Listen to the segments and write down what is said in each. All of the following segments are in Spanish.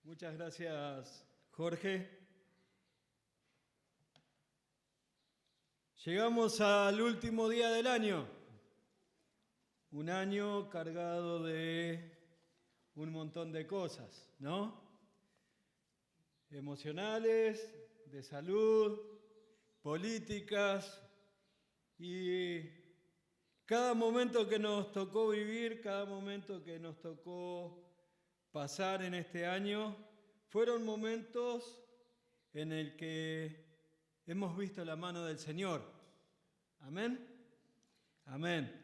Muchas gracias, Jorge. Llegamos al último día del año. Un año cargado de un montón de cosas, ¿no? Emocionales, de salud, políticas y cada momento que nos tocó vivir, cada momento que nos tocó pasar en este año, fueron momentos en el que hemos visto la mano del Señor. ¿Amén? Amén.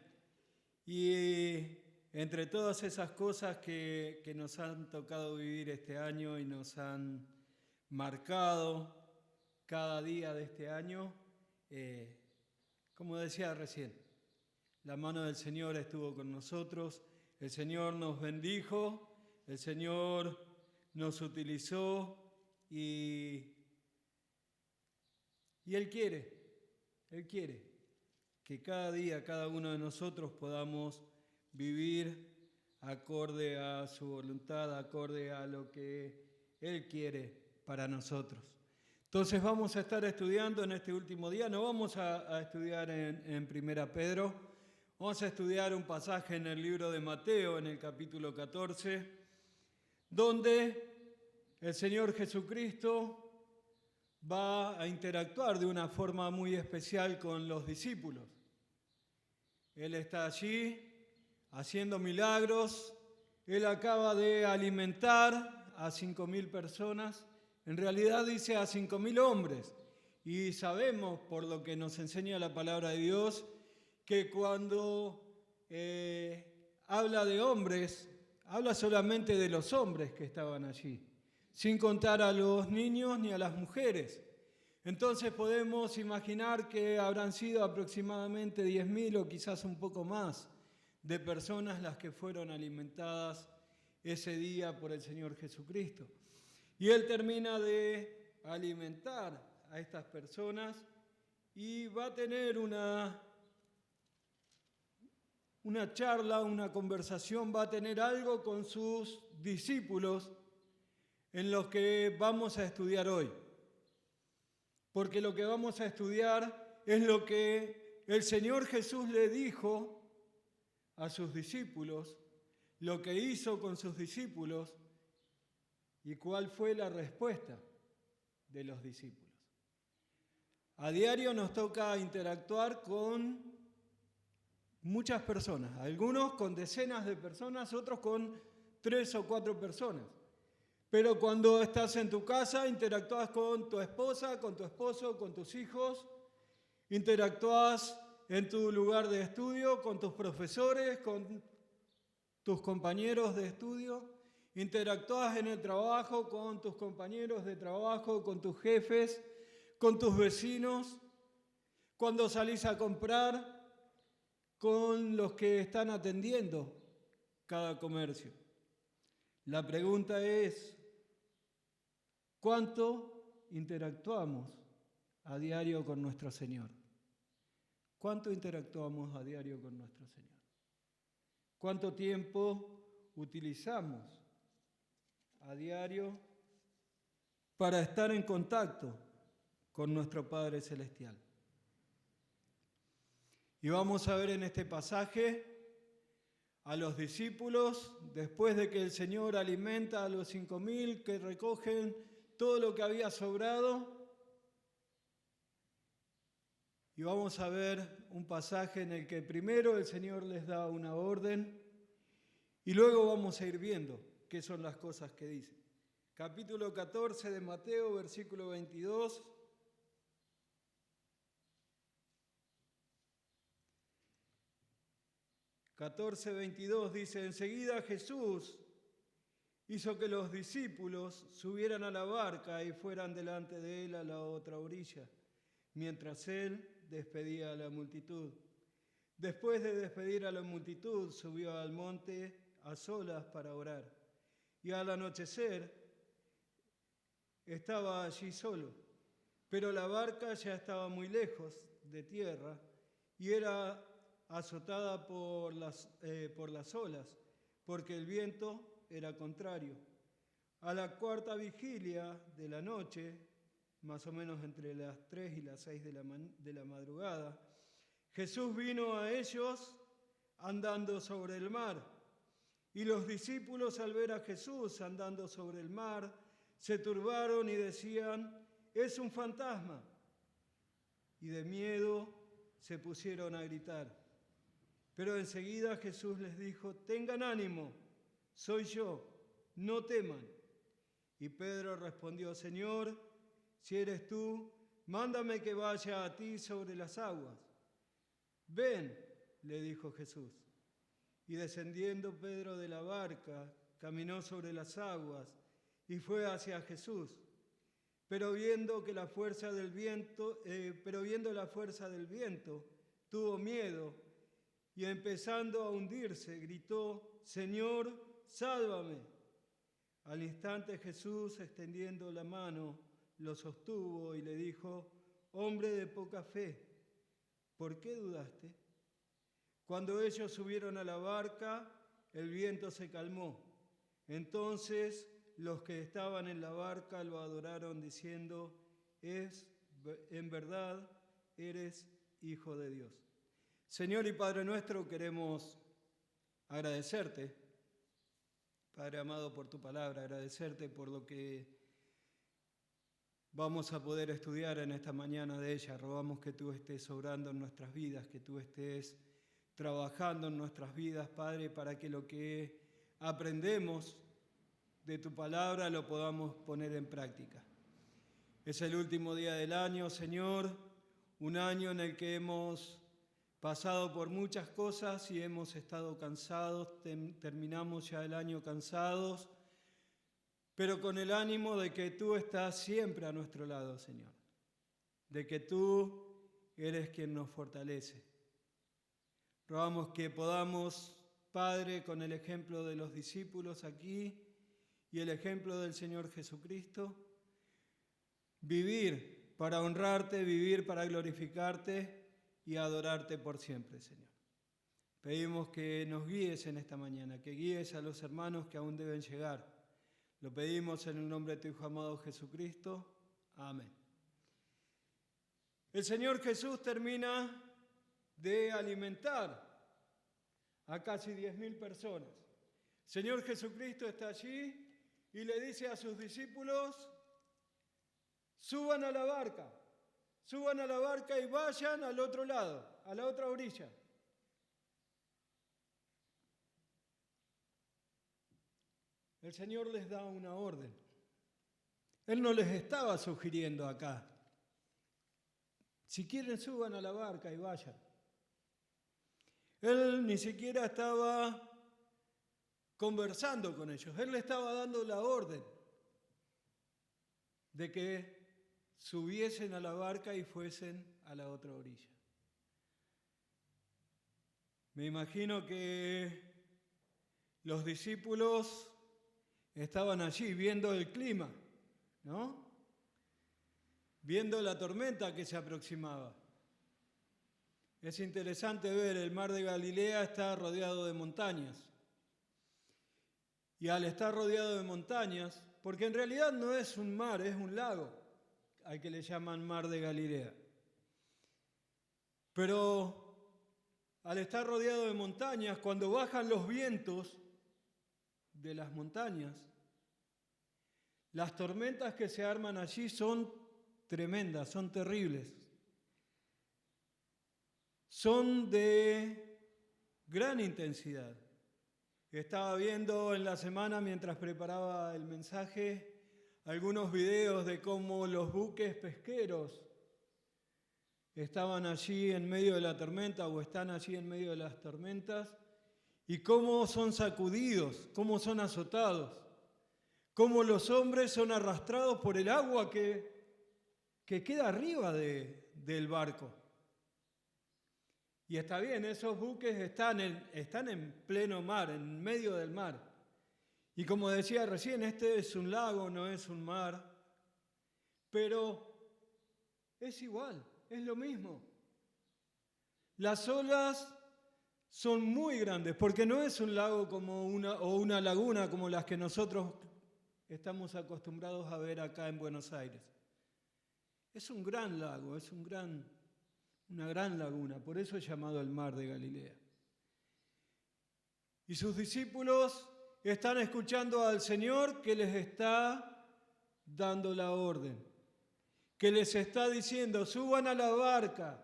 Y entre todas esas cosas que nos han tocado vivir este año y nos han marcado cada día de este año, como decía recién, la mano del Señor estuvo con nosotros, el Señor nos bendijo, el Señor nos utilizó y Él quiere que cada día, cada uno de nosotros podamos vivir acorde a su voluntad, acorde a lo que Él quiere para nosotros. Entonces vamos a estar estudiando en este último día, no vamos a estudiar en Primera Pedro, vamos a estudiar un pasaje en el libro de Mateo, en el capítulo 14, donde el Señor Jesucristo va a interactuar de una forma muy especial con los discípulos. Él está allí haciendo milagros, Él acaba de alimentar a 5.000 personas, en realidad dice a 5.000 hombres, y sabemos por lo que nos enseña la palabra de Dios, que cuando habla de hombres, habla solamente de los hombres que estaban allí, sin contar a los niños ni a las mujeres. Entonces podemos imaginar que habrán sido aproximadamente 10.000 o quizás un poco más de personas las que fueron alimentadas ese día por el Señor Jesucristo. Y Él termina de alimentar a estas personas y va a tener una charla, una conversación, va a tener algo con sus discípulos en los que vamos a estudiar hoy. Porque lo que vamos a estudiar es lo que el Señor Jesús le dijo a sus discípulos, lo que hizo con sus discípulos y cuál fue la respuesta de los discípulos. A diario nos toca interactuar con muchas personas, algunos con decenas de personas, otros con 3 o 4 personas. Pero cuando estás en tu casa, interactúas con tu esposa, con tu esposo, con tus hijos, interactúas en tu lugar de estudio, con tus profesores, con tus compañeros de estudio, interactúas en el trabajo con tus compañeros de trabajo, con tus jefes, con tus vecinos, cuando salís a comprar, con los que están atendiendo cada comercio. La pregunta es, ¿cuánto interactuamos a diario con nuestro Señor? ¿Cuánto interactuamos a diario con nuestro Señor? ¿Cuánto tiempo utilizamos a diario para estar en contacto con nuestro Padre Celestial? Y vamos a ver en este pasaje a los discípulos, después de que el Señor alimenta a los 5.000 que recogen todo lo que había sobrado. Y vamos a ver un pasaje en el que primero el Señor les da una orden y luego vamos a ir viendo qué son las cosas que dice. Capítulo 14 de Mateo, versículo 22. Dice, enseguida Jesús hizo que los discípulos subieran a la barca y fueran delante de él a la otra orilla, mientras él despedía a la multitud. Después de despedir a la multitud, subió al monte a solas para orar. Y al anochecer estaba allí solo, pero la barca ya estaba muy lejos de tierra y era azotada por las olas, porque el viento era contrario. a la cuarta vigilia de la noche, más o menos entre las 3 y las 6 de la madrugada, Jesús vino a ellos andando sobre el mar. Y los discípulos, al ver a Jesús andando sobre el mar, se turbaron y decían: «Es un fantasma». Y de miedo se pusieron a gritar. Pero enseguida Jesús les dijo: «Tengan ánimo, soy yo, no teman». Y Pedro respondió: «Señor, si eres tú, mándame que vaya a ti sobre las aguas». «Ven», le dijo Jesús. Y descendiendo Pedro de la barca, caminó sobre las aguas y fue hacia Jesús. Pero viendo la fuerza del viento, tuvo miedo y empezando a hundirse, gritó: «Señor, sálvame». Al instante Jesús, extendiendo la mano, lo sostuvo y le dijo: «Hombre de poca fe, ¿por qué dudaste?». Cuando ellos subieron a la barca, el viento se calmó. Entonces los que estaban en la barca lo adoraron diciendo: en verdad eres Hijo de Dios. Señor y Padre nuestro, queremos agradecerte, Padre amado, por tu palabra, agradecerte por lo que vamos a poder estudiar en esta mañana de ella. Rogamos que tú estés obrando en nuestras vidas, que tú estés trabajando en nuestras vidas, Padre, para que lo que aprendemos de tu palabra lo podamos poner en práctica. Es el último día del año, Señor, un año en el que hemos pasado por muchas cosas y hemos estado cansados, terminamos ya el año cansados, pero con el ánimo de que tú estás siempre a nuestro lado, Señor, de que tú eres quien nos fortalece. Rogamos que podamos, Padre, con el ejemplo de los discípulos aquí y el ejemplo del Señor Jesucristo, vivir para honrarte, vivir para glorificarte y adorarte por siempre, Señor. Pedimos que nos guíes en esta mañana, que guíes a los hermanos que aún deben llegar. Lo pedimos en el nombre de tu Hijo amado Jesucristo. Amén. El Señor Jesús termina de alimentar a casi 10.000 personas. El Señor Jesucristo está allí y le dice a sus discípulos: suban a la barca y vayan al otro lado, a la otra orilla. El Señor les da una orden. Él no les estaba sugiriendo acá: si quieren suban a la barca y vayan. Él ni siquiera estaba conversando con ellos. Él le estaba dando la orden de que subiesen a la barca y fuesen a la otra orilla. Me imagino que los discípulos estaban allí viendo el clima, ¿no? Viendo la tormenta que se aproximaba. Es interesante ver, el mar de Galilea está rodeado de montañas. Y al estar rodeado de montañas, porque en realidad no es un mar, es un lago, al que le llaman mar de Galilea. Pero al estar rodeado de montañas, cuando bajan los vientos de las montañas, las tormentas que se arman allí son tremendas, son terribles. Son de gran intensidad. Estaba viendo en la semana, mientras preparaba el mensaje, algunos videos de cómo los buques pesqueros estaban allí en medio de la tormenta o están allí en medio de las tormentas y cómo son sacudidos, cómo son azotados, cómo los hombres son arrastrados por el agua que queda arriba del barco. Y está bien, esos buques están en pleno mar, en medio del mar. Y como decía recién, este es un lago, no es un mar, pero es igual, es lo mismo. Las olas son muy grandes, porque no es un lago como una laguna como las que nosotros estamos acostumbrados a ver acá en Buenos Aires. Es un gran lago, es una gran laguna, por eso es llamado el Mar de Galilea. Y sus discípulos están escuchando al Señor que les está dando la orden, que les está diciendo, suban a la barca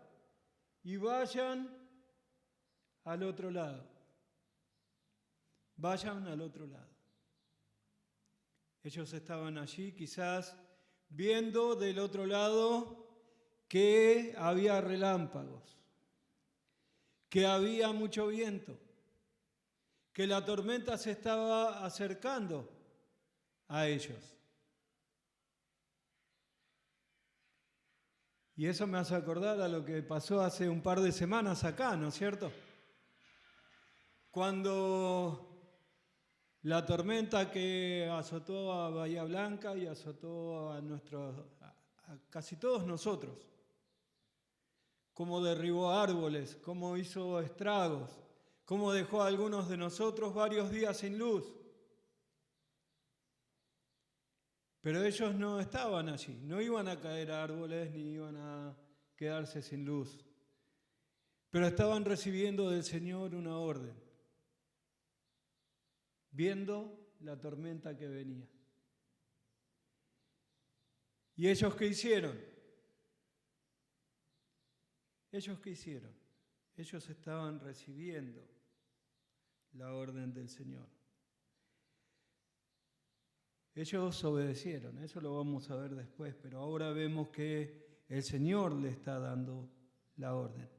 y vayan al otro lado. Vayan al otro lado. Ellos estaban allí quizás viendo del otro lado que había relámpagos, que había mucho viento, que la tormenta se estaba acercando a ellos. Y eso me hace acordar a lo que pasó hace un par de semanas acá, ¿no es cierto? Cuando la tormenta que azotó a Bahía Blanca y azotó a casi todos nosotros, cómo derribó árboles, cómo hizo estragos, cómo dejó a algunos de nosotros varios días sin luz. Pero ellos no estaban allí, no iban a caer árboles ni iban a quedarse sin luz. Pero estaban recibiendo del Señor una orden, viendo la tormenta que venía. ¿Y ellos qué hicieron? ¿Ellos qué hicieron? Ellos estaban recibiendo la orden del Señor. Ellos obedecieron, eso lo vamos a ver después, pero ahora vemos que el Señor le está dando la orden.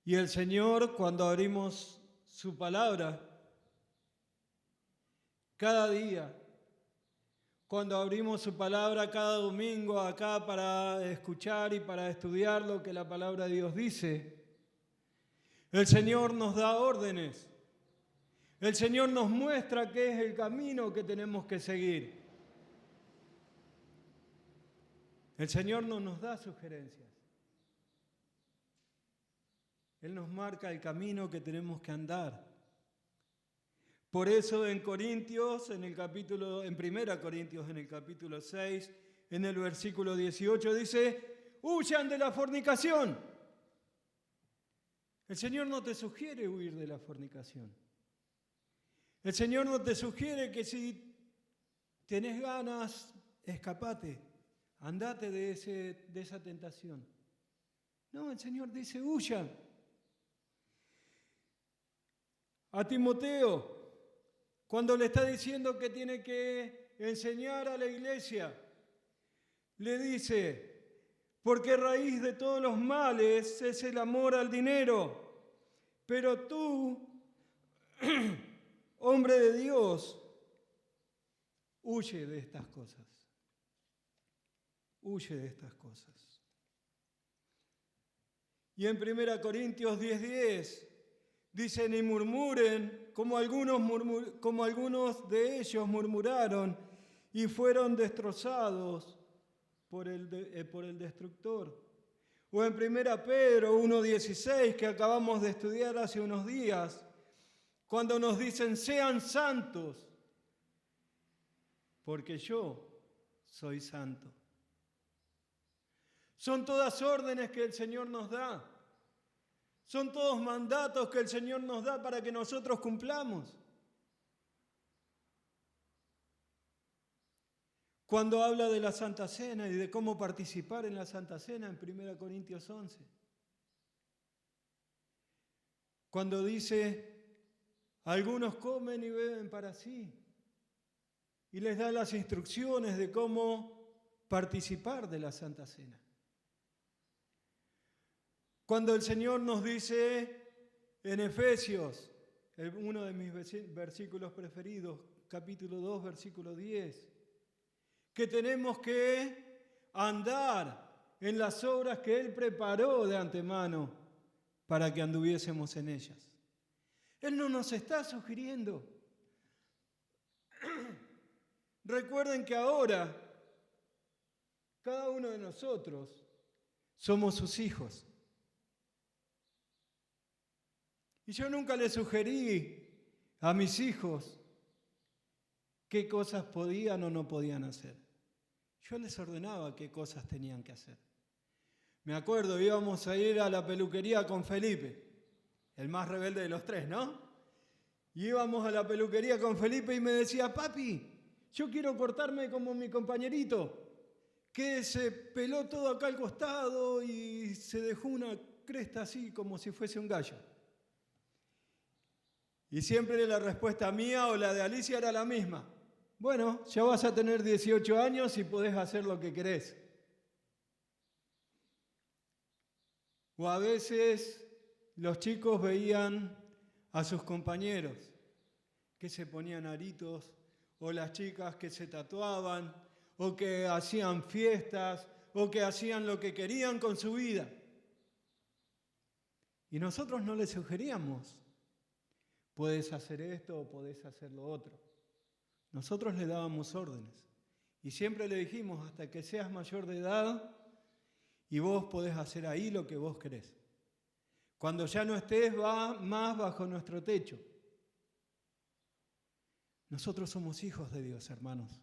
Y el Señor, cuando abrimos su palabra, cada día, cuando abrimos su palabra cada domingo acá para escuchar y para estudiar lo que la palabra de Dios dice, el Señor nos da órdenes. El Señor nos muestra qué es el camino que tenemos que seguir. El Señor no nos da sugerencias. Él nos marca el camino que tenemos que andar. Por eso en Corintios, en 1 Corintios, en el capítulo 6, en el versículo 18, dice, huyan de la fornicación. El Señor no te sugiere huir de la fornicación. El Señor no te sugiere que si tenés ganas, escapate, andate de esa tentación. No, el Señor dice, huyan. A Timoteo, cuando le está diciendo que tiene que enseñar a la iglesia, le dice, porque raíz de todos los males es el amor al dinero, pero tú, hombre de Dios, huye de estas cosas. Huye de estas cosas. Y en 1 Corintios 10:10 dice, ni murmuren como algunos de ellos murmuraron y fueron destrozados por el destructor. O en 1 Pedro 1:16 que acabamos de estudiar hace unos días, cuando nos dicen, sean santos, porque yo soy santo. Son todas órdenes que el Señor nos da. Son todos mandatos que el Señor nos da para que nosotros cumplamos. Cuando habla de la Santa Cena y de cómo participar en la Santa Cena en 1 Corintios 11. Cuando dice, algunos comen y beben para sí. Y les da las instrucciones de cómo participar de la Santa Cena. Cuando el Señor nos dice en Efesios, uno de mis versículos preferidos, capítulo 2, versículo 10, que tenemos que andar en las obras que Él preparó de antemano para que anduviésemos en ellas. Él no nos está sugiriendo. Recuerden que ahora cada uno de nosotros somos sus hijos. Y yo nunca le sugerí a mis hijos qué cosas podían o no podían hacer. Yo les ordenaba qué cosas tenían que hacer. Me acuerdo, íbamos a ir a la peluquería con Felipe, el más rebelde de los tres, ¿no? Y íbamos a la peluquería con Felipe y me decía, papi, yo quiero cortarme como mi compañerito, que se peló todo acá al costado y se dejó una cresta así como si fuese un gallo. Y siempre la respuesta mía o la de Alicia era la misma. Bueno, ya vas a tener 18 años y podés hacer lo que querés. O a veces los chicos veían a sus compañeros que se ponían aritos, o las chicas que se tatuaban, o que hacían fiestas, o que hacían lo que querían con su vida. Y nosotros no les sugeríamos, puedes hacer esto o podés hacer lo otro. Nosotros le dábamos órdenes y siempre le dijimos, hasta que seas mayor de edad y vos podés hacer ahí lo que vos querés. Cuando ya no estés más bajo nuestro techo. Nosotros somos hijos de Dios, hermanos.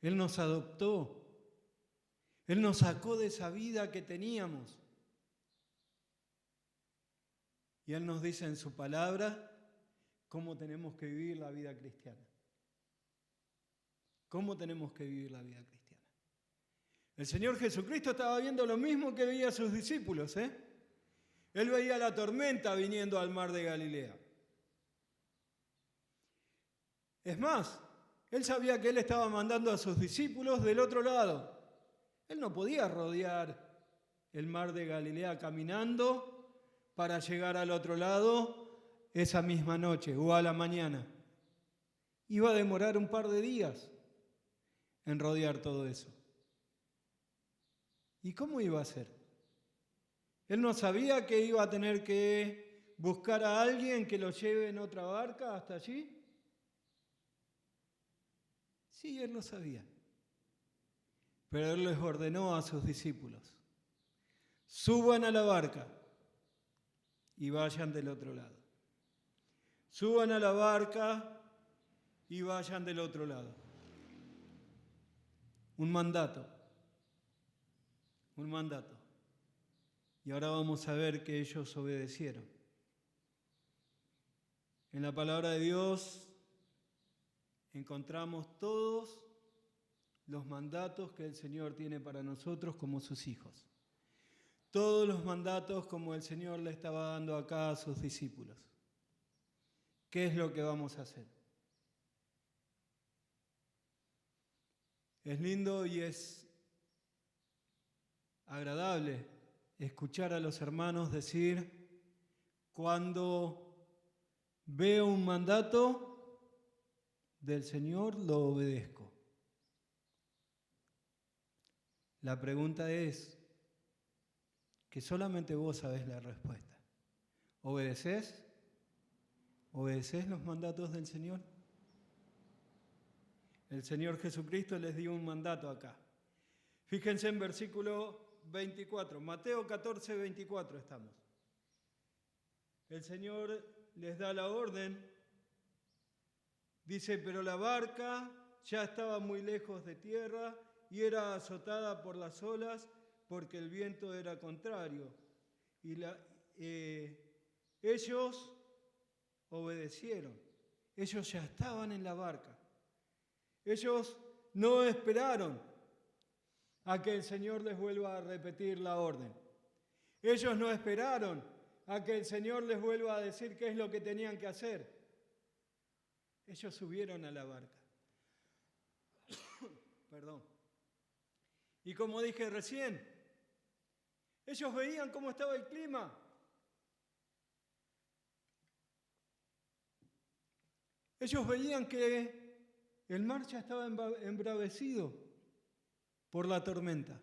Él nos adoptó. Él nos sacó de esa vida que teníamos. Y Él nos dice en su palabra cómo tenemos que vivir la vida cristiana. ¿Cómo tenemos que vivir la vida cristiana? El Señor Jesucristo estaba viendo lo mismo que veía a sus discípulos, Él veía la tormenta viniendo al mar de Galilea. Es más, Él sabía que Él estaba mandando a sus discípulos del otro lado. Él no podía rodear el mar de Galilea caminando para llegar al otro lado esa misma noche o a la mañana. Iba a demorar un par de días en rodear todo eso. ¿Y cómo iba a ser? Él no sabía que iba a tener que buscar a alguien que lo lleve en otra barca hasta allí. Sí, Él lo sabía. Pero Él les ordenó a sus discípulos, suban a la barca y vayan del otro lado. Suban a la barca y vayan del otro lado. Un mandato. Un mandato. Y ahora vamos a ver que ellos obedecieron. En la palabra de Dios encontramos todos los mandatos que el Señor tiene para nosotros como sus hijos. Todos los mandatos como el Señor le estaba dando acá a sus discípulos. ¿Qué es lo que vamos a hacer? Es lindo y es agradable escuchar a los hermanos decir, cuando veo un mandato del Señor, lo obedezco. La pregunta es que solamente vos sabés la respuesta. ¿Obedecés? ¿Obedecés los mandatos del Señor? El Señor Jesucristo les dio un mandato acá. Fíjense en versículo 24, Mateo 14, 24 estamos. El Señor les da la orden, dice, pero la barca ya estaba muy lejos de tierra y era azotada por las olas porque el viento era contrario. Y ellos obedecieron. Ellos ya estaban en la barca. Ellos no esperaron a que el Señor les vuelva a repetir la orden. Ellos no esperaron a que el Señor les vuelva a decir qué es lo que tenían que hacer. Ellos subieron a la barca. Perdón. Y como dije recién, ellos veían cómo estaba el clima. Ellos veían que el mar ya estaba embravecido por la tormenta.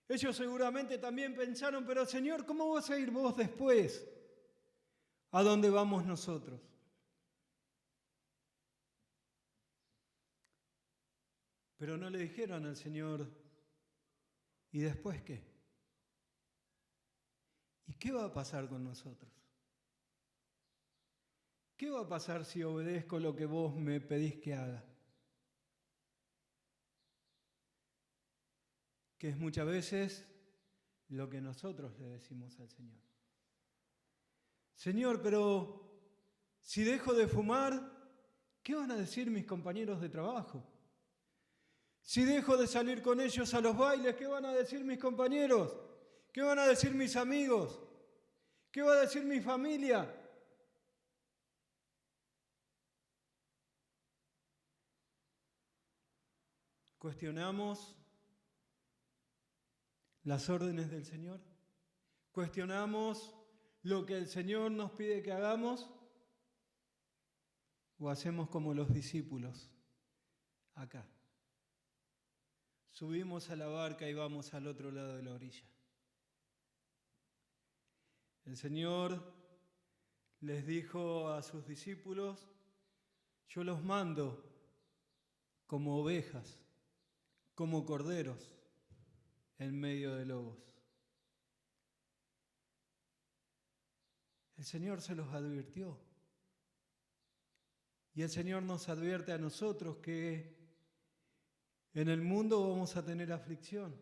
Ellos seguramente también pensaron, pero Señor, ¿cómo vas a ir vos después? ¿A dónde vamos nosotros? Pero no le dijeron al Señor, ¿y después qué? ¿Y qué va a pasar con nosotros? ¿qué va a pasar si obedezco lo que vos me pedís que haga? Que es muchas veces lo que nosotros le decimos al Señor. Señor, pero si dejo de fumar, ¿qué van a decir mis compañeros de trabajo? Si dejo de salir con ellos a los bailes, ¿qué van a decir mis compañeros? ¿Qué van a decir mis amigos? ¿Qué va a decir mi familia? Cuestionamos las órdenes del Señor. Cuestionamos lo que el Señor nos pide que hagamos. O hacemos como los discípulos acá. Subimos a la barca y vamos al otro lado de la orilla. El Señor les dijo a sus discípulos, yo los mando como ovejas, como corderos en medio de lobos. El Señor se los advirtió. Y el Señor nos advierte a nosotros que en el mundo vamos a tener aflicción,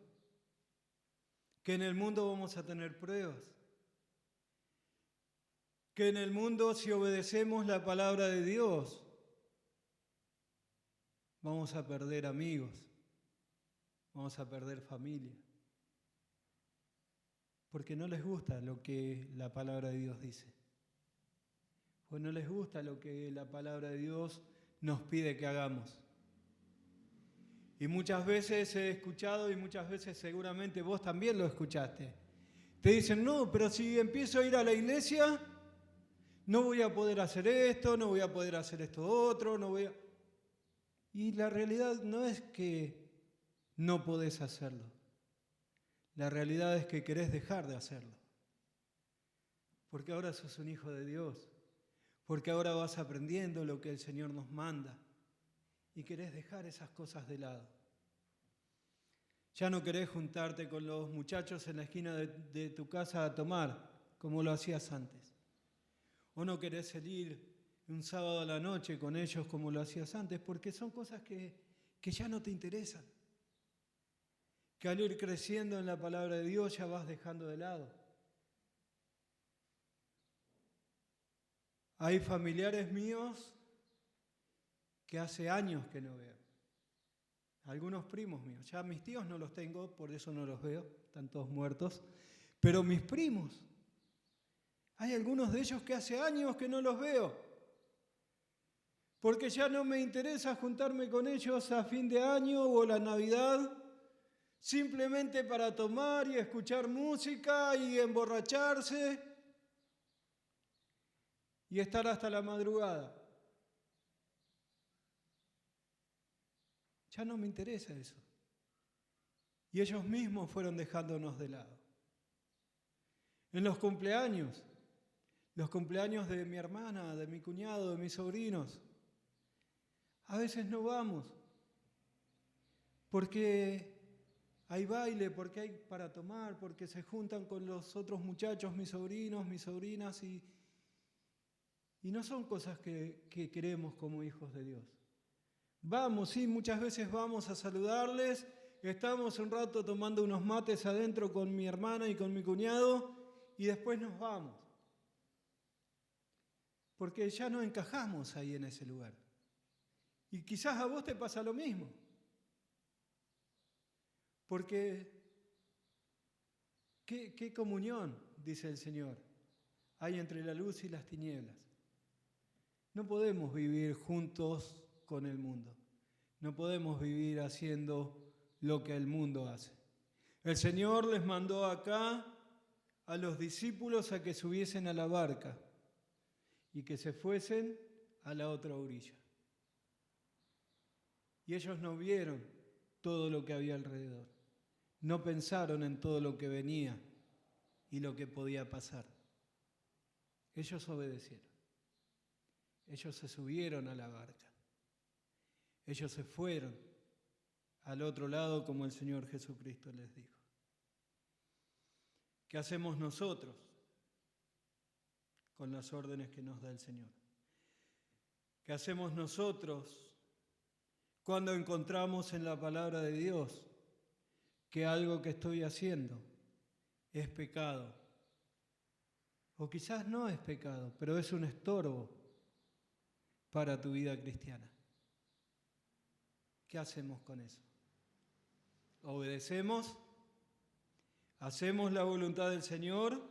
que en el mundo vamos a tener pruebas, que en el mundo si obedecemos la palabra de Dios vamos a perder amigos, vamos a perder familia, porque no les gusta lo que la palabra de Dios dice. Pues no les gusta lo que la palabra de Dios nos pide que hagamos. Y muchas veces he escuchado, y muchas veces seguramente vos también lo escuchaste. Te dicen, no, pero si empiezo a ir a la iglesia, no voy a poder hacer esto, no voy a poder hacer esto otro, no voy a... Y la realidad no es que no podés hacerlo. La realidad es que querés dejar de hacerlo. Porque ahora sos un hijo de Dios. Porque ahora vas aprendiendo lo que el Señor nos manda y querés dejar esas cosas de lado. Ya no querés juntarte con los muchachos en la esquina de tu casa a tomar, como lo hacías antes. O no querés salir un sábado a la noche con ellos como lo hacías antes, porque son cosas que ya no te interesan. Que al ir creciendo en la palabra de Dios ya vas dejando de lado. Hay familiares míos que hace años que no veo. Algunos primos míos. Ya mis tíos no los tengo, por eso no los veo, están todos muertos. Pero mis primos, hay algunos de ellos que hace años que no los veo. Porque ya no me interesa juntarme con ellos a fin de año o la Navidad, simplemente para tomar y escuchar música y emborracharse y estar hasta la madrugada. Ya no me interesa eso. Y ellos mismos fueron dejándonos de lado. En los cumpleaños de mi hermana, de mi cuñado, de mis sobrinos, a veces no vamos, porque hay baile, porque hay para tomar, porque se juntan con los otros muchachos, mis sobrinos, mis sobrinas, y no son cosas que queremos como hijos de Dios. Vamos, sí, muchas veces vamos a saludarles, estamos un rato tomando unos mates adentro con mi hermana y con mi cuñado y después nos vamos. Porque ya no encajamos ahí en ese lugar. Y quizás a vos te pasa lo mismo. Porque, ¿qué comunión, dice el Señor, hay entre la luz y las tinieblas? No podemos vivir juntos con el mundo. No podemos vivir haciendo lo que el mundo hace. El Señor les mandó acá a los discípulos a que subiesen a la barca y que se fuesen a la otra orilla. Y ellos no vieron todo lo que había alrededor. No pensaron en todo lo que venía y lo que podía pasar. Ellos obedecieron. Ellos se subieron a la barca. Ellos se fueron al otro lado como el Señor Jesucristo les dijo. ¿Qué hacemos nosotros con las órdenes que nos da el Señor? que hacemos nosotros cuando encontramos en la palabra de Dios que algo que estoy haciendo es pecado. O quizás no es pecado, pero es un estorbo para tu vida cristiana. ¿Qué hacemos con eso? ¿Obedecemos? ¿Hacemos la voluntad del Señor?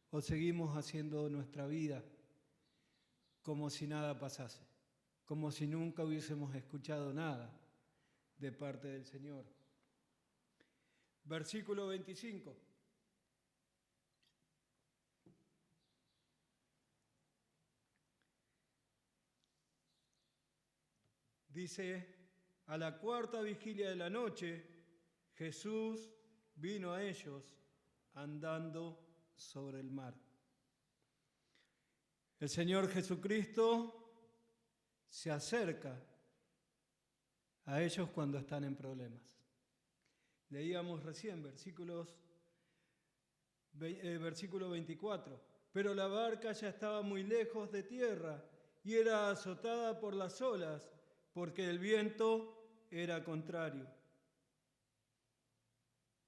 ¿O seguimos haciendo nuestra vida como si nada pasase? Como si nunca hubiésemos escuchado nada de parte del Señor. Versículo 25. Dice, a la cuarta vigilia de la noche, Jesús vino a ellos andando sobre el mar. El Señor Jesucristo se acerca a ellos cuando están en problemas. Leíamos recién versículo 24. Pero la barca ya estaba muy lejos de tierra y era azotada por las olas, porque el viento era contrario.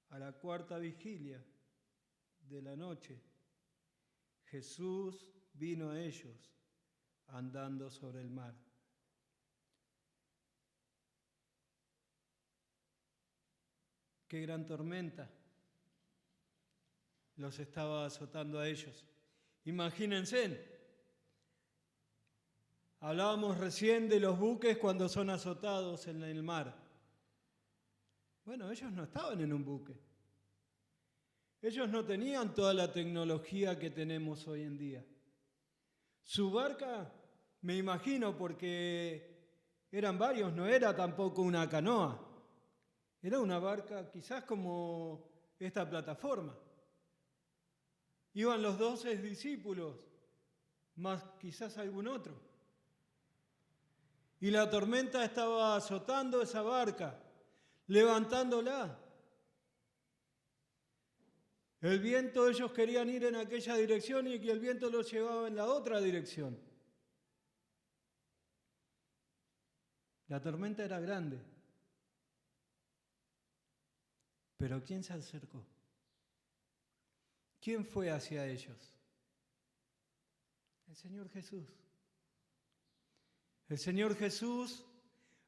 A la cuarta vigilia de la noche, Jesús vino a ellos andando sobre el mar. Qué gran tormenta los estaba azotando a ellos. Imagínense, hablábamos recién de los buques cuando son azotados en el mar. Bueno, ellos no estaban en un buque. Ellos no tenían toda la tecnología que tenemos hoy en día. Su barca, me imagino, porque eran varios, no era tampoco una canoa. Era una barca quizás como esta plataforma. Iban los 12 discípulos, más quizás algún otro. Y la tormenta estaba azotando esa barca, levantándola. El viento, ellos querían ir en aquella dirección y que el viento los llevaba en la otra dirección. La tormenta era grande. Pero ¿quién se acercó? ¿Quién fue hacia ellos? El Señor Jesús. El Señor Jesús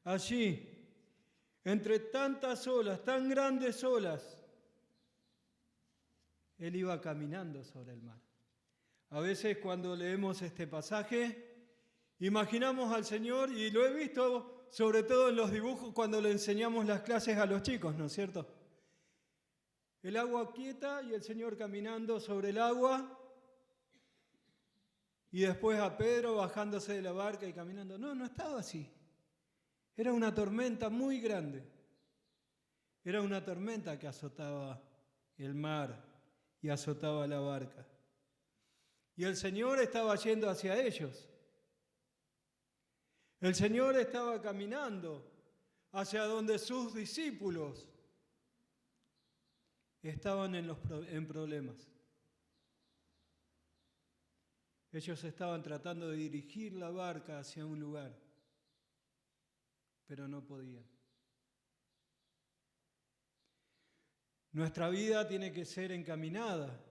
allí, entre tantas olas, tan grandes olas, Él iba caminando sobre el mar. A veces cuando leemos este pasaje, imaginamos al Señor, y lo he visto sobre todo en los dibujos cuando le enseñamos las clases a los chicos, ¿no es cierto? El agua quieta y el Señor caminando sobre el agua, y después a Pedro bajándose de la barca y caminando. No, no estaba así. Era una tormenta muy grande. Era una tormenta que azotaba el mar y azotaba la barca. Y el Señor estaba yendo hacia ellos. El Señor estaba caminando hacia donde sus discípulos estaban en problemas. Ellos estaban tratando de dirigir la barca hacia un lugar, pero no podían. Nuestra vida tiene que ser encaminada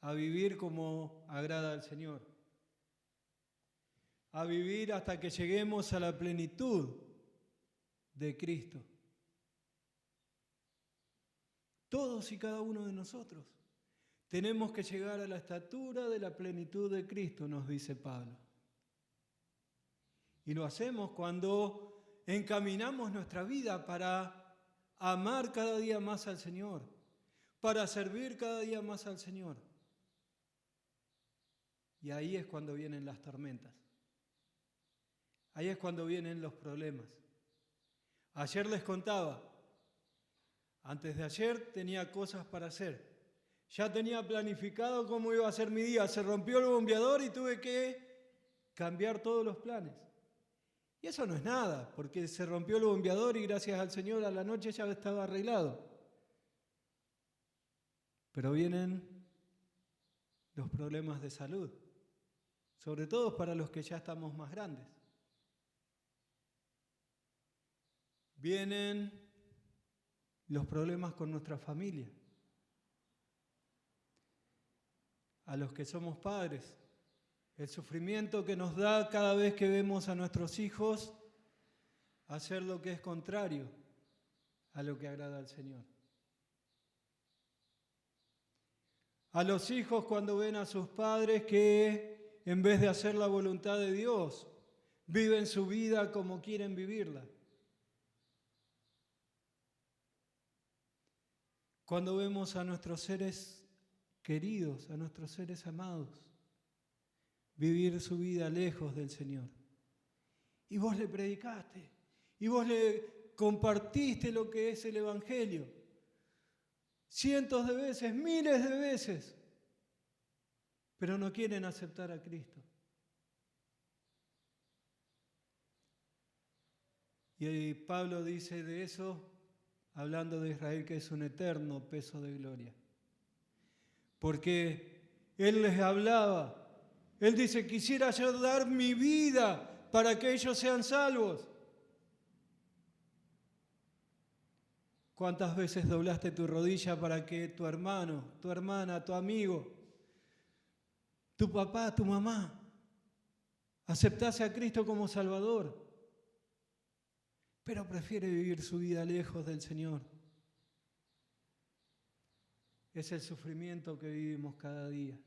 a vivir como agrada al Señor, a vivir hasta que lleguemos a la plenitud de Cristo. Todos y cada uno de nosotros tenemos que llegar a la estatura de la plenitud de Cristo, nos dice Pablo. Y lo hacemos cuando encaminamos nuestra vida para amar cada día más al Señor, para servir cada día más al Señor. Y ahí es cuando vienen las tormentas. Ahí es cuando vienen los problemas. Ayer les contaba, antes de ayer tenía cosas para hacer. Ya tenía planificado cómo iba a ser mi día. Se rompió el bombeador y tuve que cambiar todos los planes. Y eso no es nada, porque se rompió el bombeador y gracias al Señor a la noche ya estaba arreglado. Pero vienen los problemas de salud. sobre todo para los que ya estamos más grandes. Vienen los problemas con nuestra familia. A los que somos padres, el sufrimiento que nos da cada vez que vemos a nuestros hijos hacer lo que es contrario a lo que agrada al Señor. A los hijos cuando ven a sus padres que en vez de hacer la voluntad de Dios, viven su vida como quieren vivirla. Cuando vemos a nuestros seres queridos, a nuestros seres amados, vivir su vida lejos del Señor. Y vos le predicaste, y vos le compartiste lo que es el Evangelio. Cientos de veces, miles de veces, pero no quieren aceptar a Cristo. Y Pablo dice de eso, hablando de Israel, que es un eterno peso de gloria. Porque Él les hablaba, Él dice, quisiera yo dar mi vida para que ellos sean salvos. ¿Cuántas veces doblaste tu rodilla para que tu hermano, tu hermana, tu amigo, tu papá, tu mamá, aceptase a Cristo como Salvador? Pero prefiere vivir su vida lejos del Señor. Es el sufrimiento que vivimos cada día.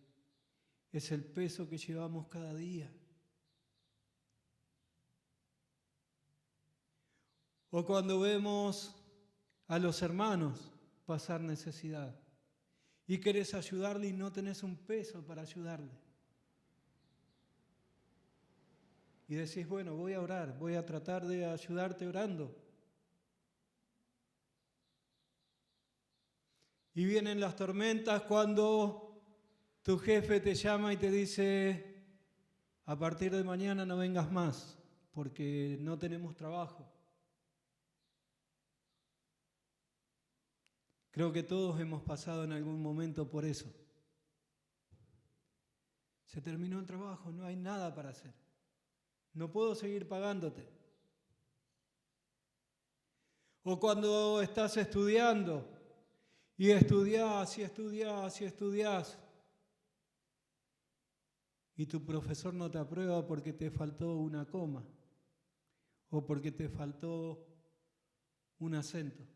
Es el peso que llevamos cada día. O cuando vemos a los hermanos pasar necesidad y querés ayudarle y no tenés un peso para ayudarle. Y decís, bueno, voy a orar, voy a tratar de ayudarte orando. Y vienen las tormentas cuando tu jefe te llama y te dice, a partir de mañana no vengas más, porque no tenemos trabajo. Creo que todos hemos pasado en algún momento por eso. Se terminó el trabajo, no hay nada para hacer. No puedo seguir pagándote. O cuando estás estudiando y estudiás y estudiás y estudiás y tu profesor no te aprueba porque te faltó una coma o porque te faltó un acento.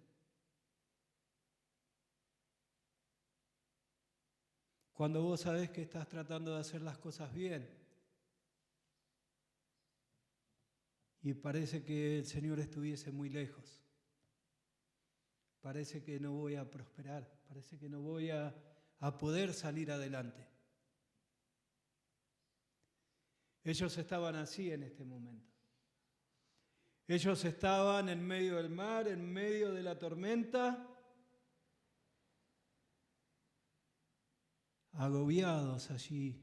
Cuando vos sabés que estás tratando de hacer las cosas bien y parece que el Señor estuviese muy lejos. Parece que no voy a prosperar, parece que no voy a poder salir adelante. Ellos estaban así en este momento. Ellos estaban en medio del mar, en medio de la tormenta, agobiados allí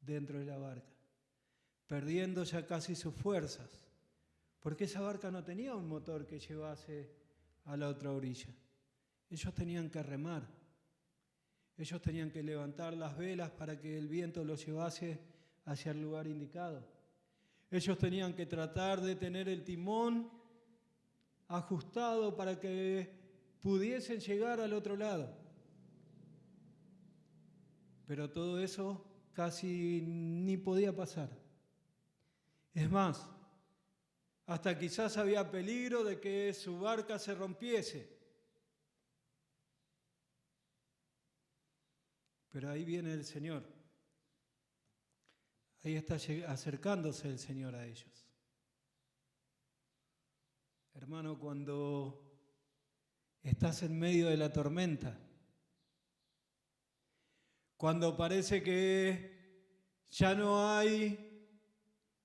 dentro de la barca, perdiendo ya casi sus fuerzas, porque esa barca no tenía un motor que llevase a la otra orilla. Ellos tenían que remar, ellos tenían que levantar las velas para que el viento los llevase hacia el lugar indicado. Ellos tenían que tratar de tener el timón ajustado para que pudiesen llegar al otro lado. Pero todo eso casi ni podía pasar. Es más, hasta quizás había peligro de que su barca se rompiese. Pero ahí viene el Señor. Ahí está acercándose el Señor a ellos. Hermano, cuando estás en medio de la tormenta, cuando parece que ya no hay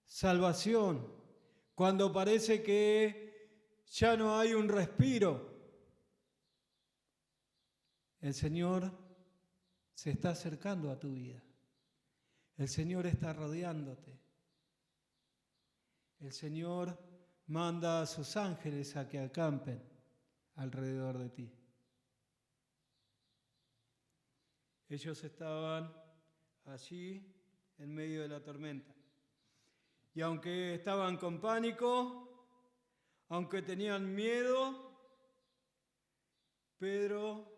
salvación, cuando parece que ya no hay un respiro, el Señor se está acercando a tu vida. El Señor está rodeándote. El Señor manda a sus ángeles a que acampen alrededor de ti. Ellos estaban allí en medio de la tormenta. Y aunque estaban con pánico, aunque tenían miedo, Pedro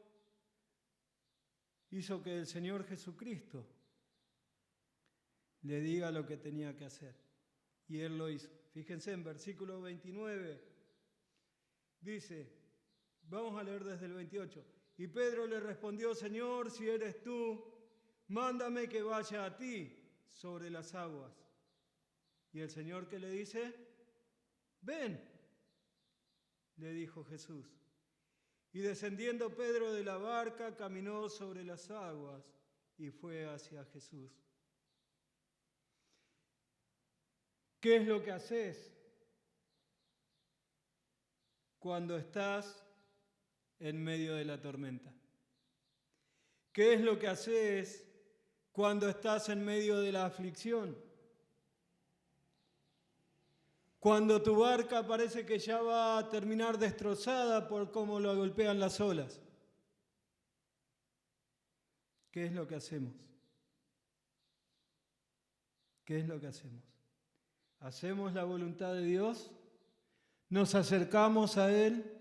hizo que el Señor Jesucristo le diga lo que tenía que hacer. Y él lo hizo. Fíjense en versículo 29, dice, vamos a leer desde el 28. Y Pedro le respondió, Señor, si eres tú, mándame que vaya a ti sobre las aguas. Y el Señor, ¿qué le dice? Ven, le dijo Jesús. Y descendiendo Pedro de la barca, caminó sobre las aguas y fue hacia Jesús. ¿Qué es lo que haces cuando estás en medio de la tormenta? ¿Qué es lo que haces cuando estás en medio de la aflicción? Cuando tu barca parece que ya va a terminar destrozada por cómo lo golpean las olas. ¿Qué es lo que hacemos? ¿Qué es lo que hacemos? ¿Hacemos la voluntad de Dios? ¿Nos acercamos a Él?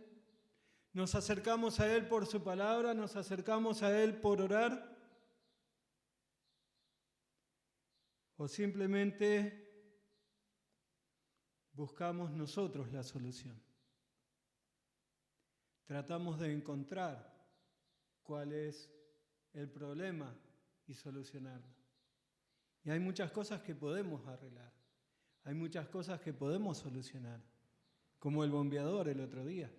¿Nos acercamos a Él por su palabra? ¿Nos acercamos a Él por orar? ¿O simplemente buscamos nosotros la solución? Tratamos de encontrar cuál es el problema y solucionarlo. Y hay muchas cosas que podemos arreglar. Hay muchas cosas que podemos solucionar, como el bombeador el otro día.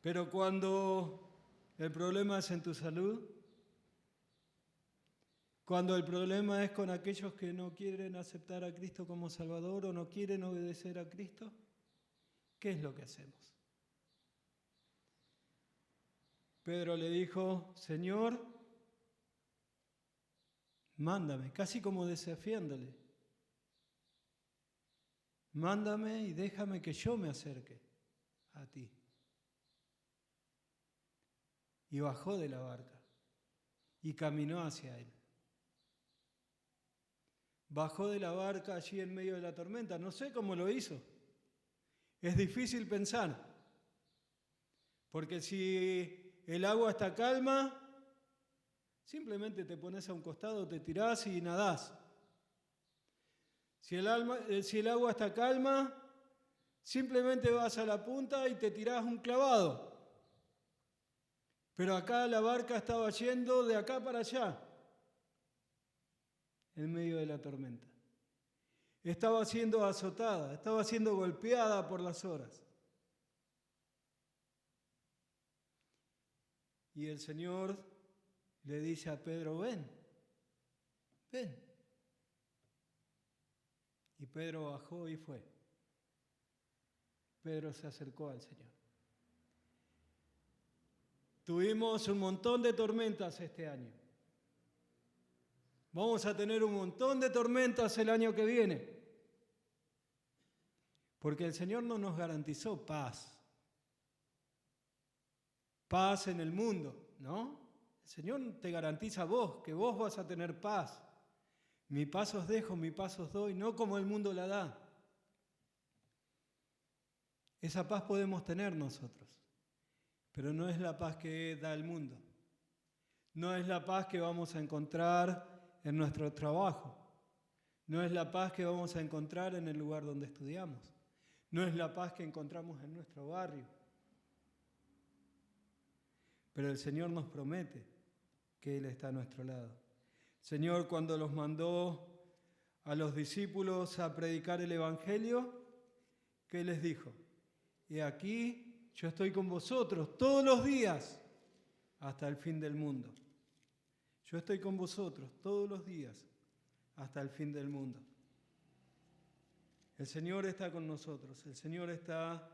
Pero cuando el problema es en tu salud, cuando el problema es con aquellos que no quieren aceptar a Cristo como Salvador o no quieren obedecer a Cristo, ¿qué es lo que hacemos? Pedro le dijo, Señor, mándame, casi como desafiándole. Mándame y déjame que yo me acerque a ti. Y bajó de la barca y caminó hacia él. Bajó de la barca allí en medio de la tormenta. No sé cómo lo hizo. Es difícil pensar. Porque si el agua está calma, simplemente te pones a un costado, te tirás y nadás. Si el agua está calma, simplemente vas a la punta y te tirás un clavado. Pero acá la barca estaba yendo de acá para allá, en medio de la tormenta. Estaba siendo azotada, estaba siendo golpeada por las olas. Y el Señor le dice a Pedro, ven, ven. Y Pedro bajó y fue. Pedro se acercó al Señor. Tuvimos un montón de tormentas este año. Vamos a tener un montón de tormentas el año que viene. Porque el Señor no nos garantizó paz. Paz en el mundo, ¿no? El Señor te garantiza a vos, que vos vas a tener paz. Mi paz os dejo, mi paz os doy, no como el mundo la da. Esa paz podemos tener nosotros, pero no es la paz que da el mundo. No es la paz que vamos a encontrar en nuestro trabajo. No es la paz que vamos a encontrar en el lugar donde estudiamos. No es la paz que encontramos en nuestro barrio. Pero el Señor nos promete que Él está a nuestro lado. El Señor, cuando los mandó a los discípulos a predicar el Evangelio, ¿qué les dijo? He aquí, yo estoy con vosotros todos los días hasta el fin del mundo. Yo estoy con vosotros todos los días hasta el fin del mundo. El Señor está con nosotros. El Señor está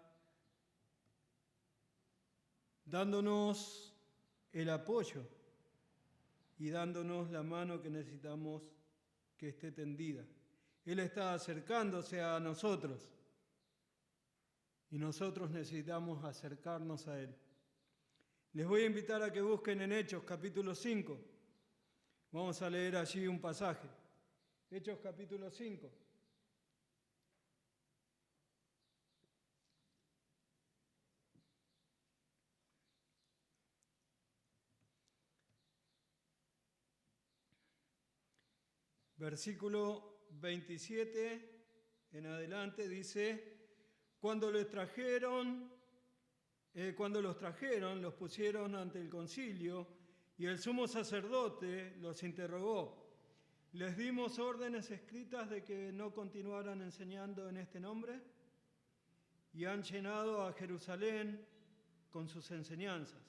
dándonos el apoyo y dándonos la mano que necesitamos que esté tendida. Él está acercándose a nosotros y nosotros necesitamos acercarnos a Él. Les voy a invitar a que busquen en Hechos capítulo 5, Vamos a leer allí un pasaje. Hechos capítulo 5. Versículo 27 en adelante dice, cuando los trajeron, los pusieron ante el concilio y el sumo sacerdote los interrogó. Les dimos órdenes escritas de que no continuaran enseñando en este nombre y han llenado a Jerusalén con sus enseñanzas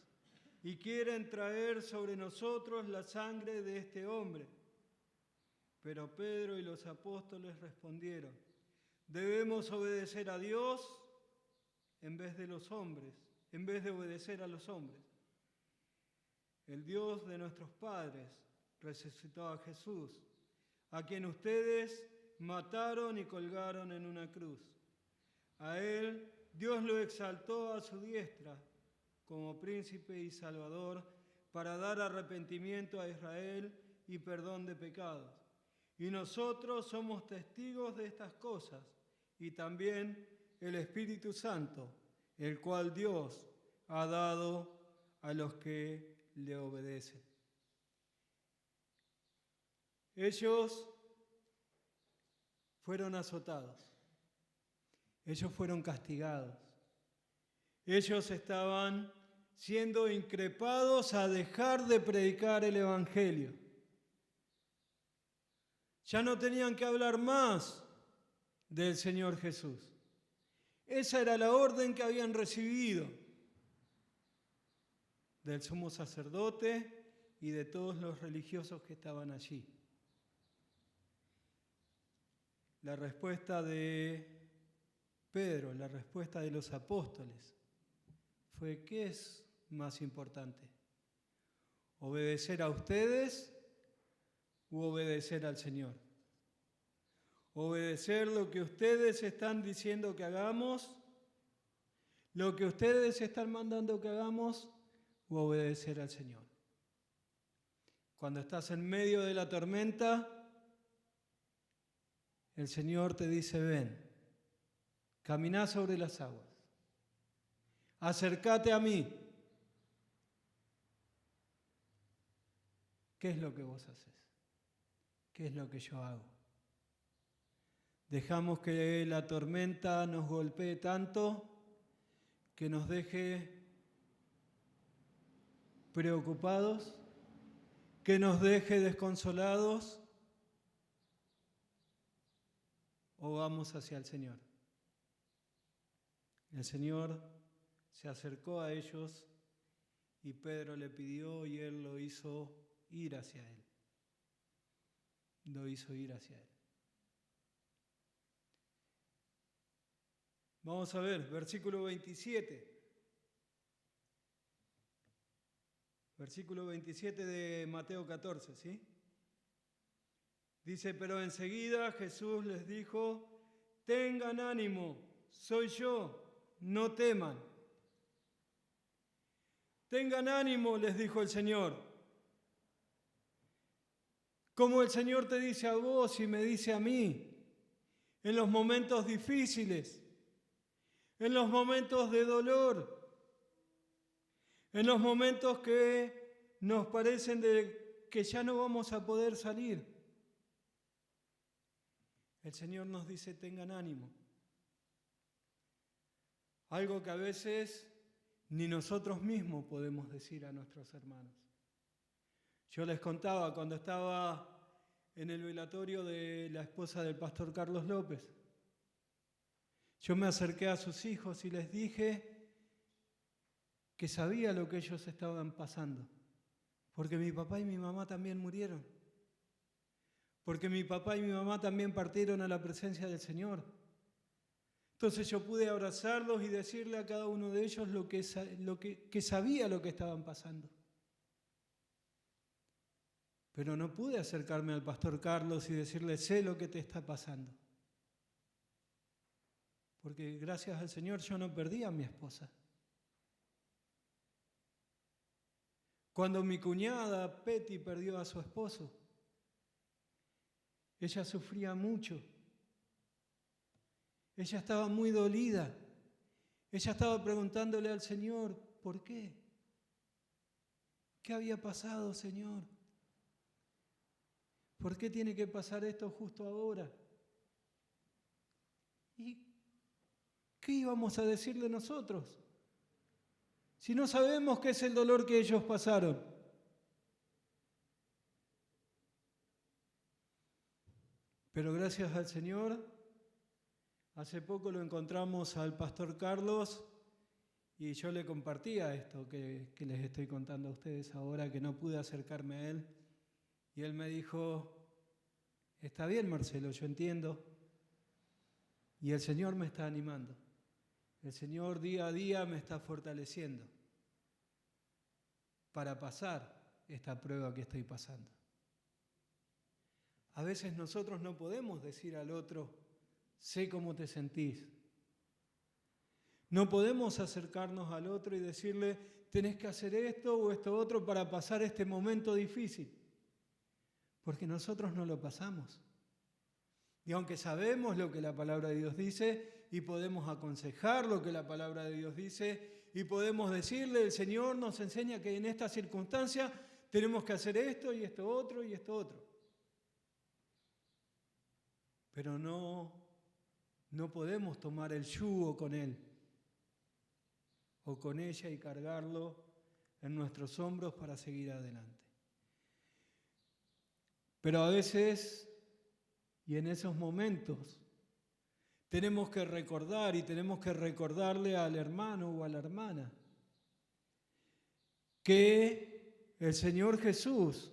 y quieren traer sobre nosotros la sangre de este hombre. Pero Pedro y los apóstoles respondieron, debemos obedecer a Dios en vez de obedecer a los hombres. El Dios de nuestros padres resucitó a Jesús, a quien ustedes mataron y colgaron en una cruz. A él Dios lo exaltó a su diestra como príncipe y salvador para dar arrepentimiento a Israel y perdón de pecados. Y nosotros somos testigos de estas cosas, y también el Espíritu Santo, el cual Dios ha dado a los que le obedecen. Ellos fueron azotados, ellos fueron castigados, ellos estaban siendo increpados a dejar de predicar el Evangelio. Ya no tenían que hablar más del Señor Jesús. Esa era la orden que habían recibido del sumo sacerdote y de todos los religiosos que estaban allí. La respuesta de Pedro, la respuesta de los apóstoles fue, ¿qué es más importante? ¿Obedecer a ustedes u obedecer al Señor? ¿Obedecer lo que ustedes están diciendo que hagamos? ¿Lo que ustedes están mandando que hagamos? ¿O obedecer al Señor? Cuando estás en medio de la tormenta, el Señor te dice, ven, caminá sobre las aguas, acércate a mí. ¿Qué es lo que vos haces? ¿Qué es lo que yo hago? Dejamos que la tormenta nos golpee tanto que nos deje preocupados, que nos deje desconsolados, o vamos hacia el Señor. El Señor se acercó a ellos y Pedro le pidió y él lo hizo ir hacia él. Lo hizo ir hacia él. Vamos a ver, versículo 27. Versículo 27 de Mateo 14, ¿sí? Dice, pero enseguida Jesús les dijo, tengan ánimo, soy yo, no teman. Tengan ánimo, les dijo el Señor. Como el Señor te dice a vos y me dice a mí, en los momentos difíciles, en los momentos de dolor, en los momentos que nos parecen de que ya no vamos a poder salir. El Señor nos dice, tengan ánimo. Algo que a veces ni nosotros mismos podemos decir a nuestros hermanos. Yo les contaba cuando estaba en el velatorio de la esposa del pastor Carlos López. Yo me acerqué a sus hijos y les dije que sabía lo que ellos estaban pasando, porque mi papá y mi mamá también murieron, porque mi papá y mi mamá también partieron a la presencia del Señor. Entonces yo pude abrazarlos y decirle a cada uno de ellos que sabía lo que estaban pasando. Pero no pude acercarme al pastor Carlos y decirle, sé lo que te está pasando. Porque gracias al Señor yo no perdí a mi esposa. Cuando mi cuñada Petty perdió a su esposo, ella sufría mucho. Ella estaba muy dolida. Ella estaba preguntándole al Señor, ¿por qué? ¿Qué había pasado, Señor? ¿Por qué tiene que pasar esto justo ahora? ¿Y qué íbamos a decirle nosotros? Si no sabemos qué es el dolor que ellos pasaron. Pero gracias al Señor, hace poco lo encontramos al pastor Carlos y yo le compartía esto que les estoy contando a ustedes ahora, que no pude acercarme a él. Y él me dijo, está bien, Marcelo, yo entiendo. Y el Señor me está animando. El Señor día a día me está fortaleciendo para pasar esta prueba que estoy pasando. A veces nosotros no podemos decir al otro, sé cómo te sentís. No podemos acercarnos al otro y decirle, tenés que hacer esto o esto otro para pasar este momento difícil. Porque nosotros no lo pasamos. Y aunque sabemos lo que la palabra de Dios dice y podemos aconsejar lo que la palabra de Dios dice y podemos decirle, el Señor nos enseña que en esta circunstancia tenemos que hacer esto y esto otro y esto otro. Pero no podemos tomar el yugo con Él o con ella y cargarlo en nuestros hombros para seguir adelante. Pero a veces, y en esos momentos, tenemos que recordar y tenemos que recordarle al hermano o a la hermana que el Señor Jesús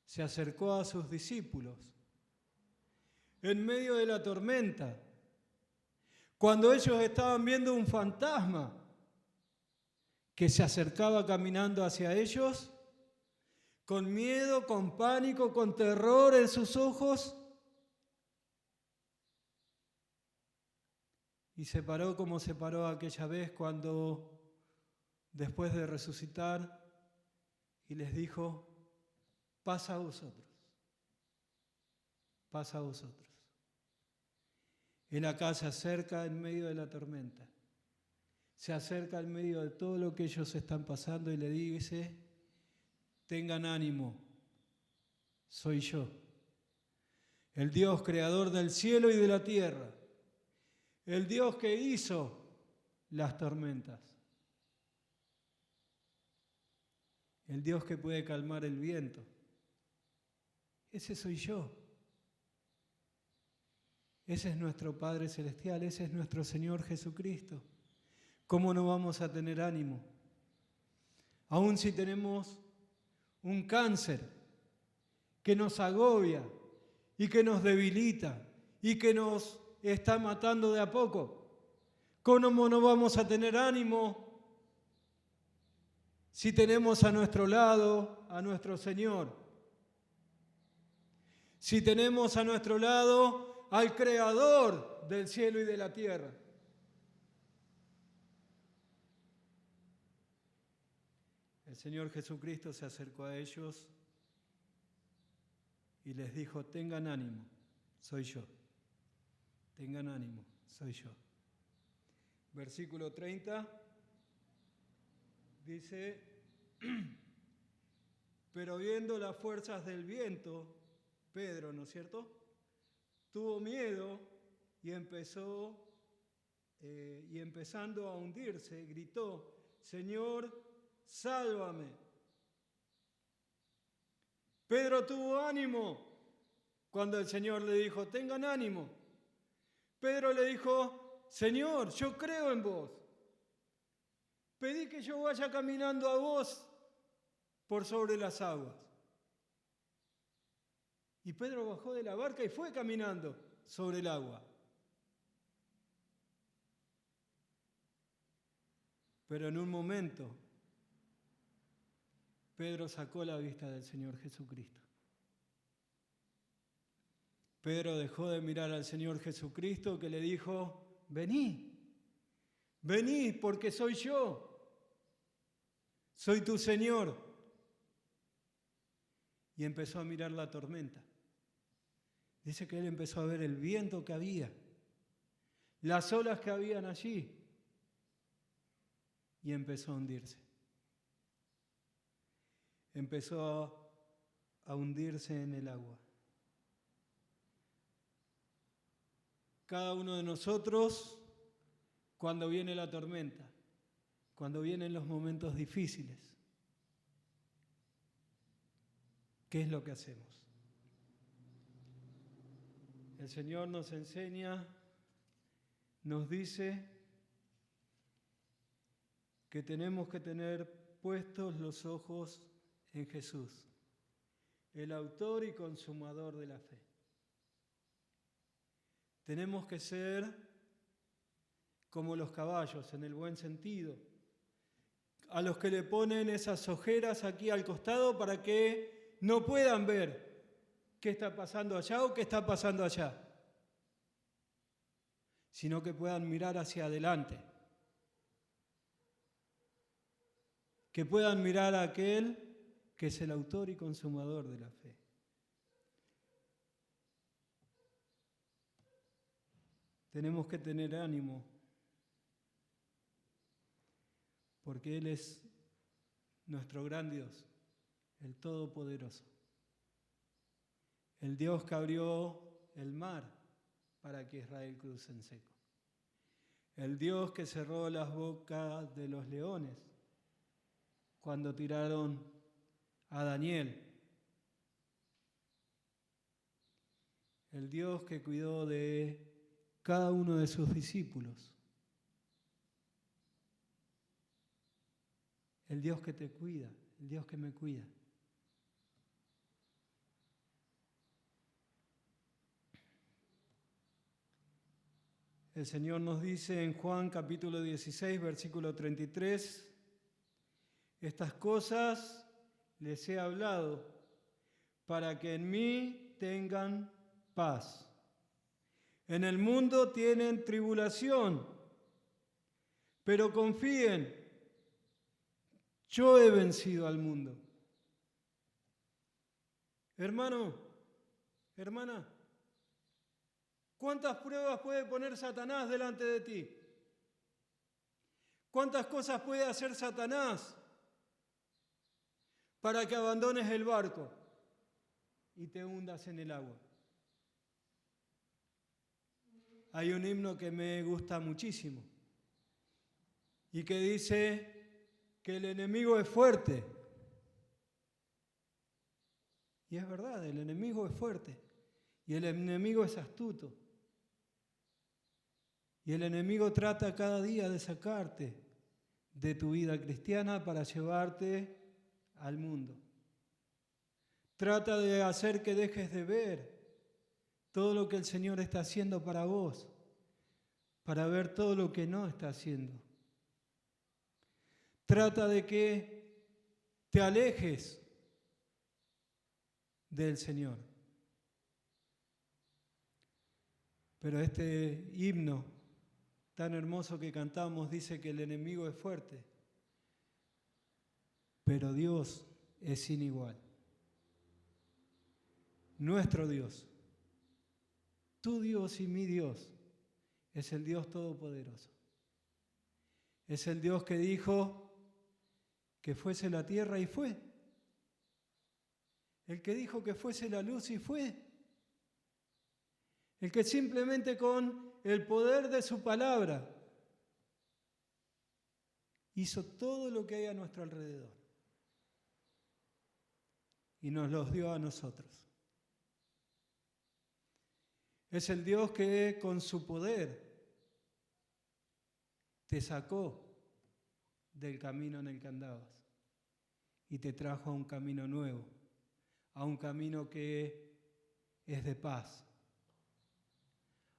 se acercó a sus discípulos en medio de la tormenta, cuando ellos estaban viendo un fantasma que se acercaba caminando hacia ellos, con miedo, con pánico, con terror en sus ojos, y se paró como se paró aquella vez cuando, después de resucitar, y les dijo, pasa a vosotros, pasa a vosotros. Él acá se acerca en medio de la tormenta, se acerca en medio de todo lo que ellos están pasando y le dice, tengan ánimo, soy yo, el Dios creador del cielo y de la tierra, el Dios que hizo las tormentas, el Dios que puede calmar el viento. Ese soy yo. Ese es nuestro Padre Celestial, ese es nuestro Señor Jesucristo. ¿Cómo no vamos a tener ánimo? Aún si tenemos un cáncer que nos agobia y que nos debilita y que nos está matando de a poco, ¿cómo no vamos a tener ánimo si tenemos a nuestro lado a nuestro Señor? Si tenemos a nuestro lado al Creador del cielo y de la tierra. El Señor Jesucristo se acercó a ellos y les dijo, tengan ánimo, soy yo. Tengan ánimo, soy yo. Versículo 30 dice, pero viendo las fuerzas del viento, Pedro, ¿no es cierto?, tuvo miedo y empezando a hundirse, gritó, Señor, sálvame. Pedro tuvo ánimo cuando el Señor le dijo, tengan ánimo. Pedro le dijo, Señor, yo creo en vos. Pedí que yo vaya caminando a vos por sobre las aguas. Y Pedro bajó de la barca y fue caminando sobre el agua. Pero en un momento, Pedro sacó la vista del Señor Jesucristo. Pedro dejó de mirar al Señor Jesucristo que le dijo, vení, vení porque soy yo. soy tu Señor. Y empezó a mirar la tormenta. Dice que él empezó a ver el viento que había, las olas que habían allí, y empezó a hundirse. Empezó a hundirse en el agua. Cada uno de nosotros, cuando viene la tormenta, cuando vienen los momentos difíciles, ¿qué es lo que hacemos? El Señor nos enseña, nos dice que tenemos que tener puestos los ojos en Jesús, el autor y consumador de la fe. Tenemos que ser como los caballos, en el buen sentido, a los que le ponen esas ojeras aquí al costado para que no puedan ver qué está pasando allá o qué está pasando allá, sino que puedan mirar hacia adelante, que puedan mirar a aquel que es el autor y consumador de la fe. Tenemos que tener ánimo, porque Él es nuestro gran Dios, el Todopoderoso. El Dios que abrió el mar para que Israel cruce en seco. El Dios que cerró las bocas de los leones cuando tiraron a Daniel. El Dios que cuidó de cada uno de sus discípulos. El Dios que te cuida, el Dios que me cuida. El Señor nos dice en Juan capítulo 16, versículo 33, estas cosas les he hablado para que en mí tengan paz. En el mundo tienen tribulación, pero confíen, yo he vencido al mundo. Hermano, hermana, ¿cuántas pruebas puede poner Satanás delante de ti? ¿Cuántas cosas puede hacer Satanás para que abandones el barco y te hundas en el agua? Hay un himno que me gusta muchísimo y que dice que el enemigo es fuerte. Y es verdad, el enemigo es fuerte y el enemigo es astuto. Y el enemigo trata cada día de sacarte de tu vida cristiana para llevarte al mundo. Trata de hacer que dejes de ver todo lo que el Señor está haciendo para vos, para ver todo lo que no está haciendo. Trata de que te alejes del Señor. Pero este himno tan hermoso que cantamos dice que el enemigo es fuerte, pero Dios es sin igual. Nuestro Dios, tu Dios y mi Dios, es el Dios Todopoderoso. Es el Dios que dijo que fuese la tierra y fue. El que dijo que fuese la luz y fue. El que simplemente con el poder de su palabra hizo todo lo que hay a nuestro alrededor y nos los dio a nosotros. Es el Dios que con su poder te sacó del camino en el que andabas y te trajo a un camino nuevo, a un camino que es de paz,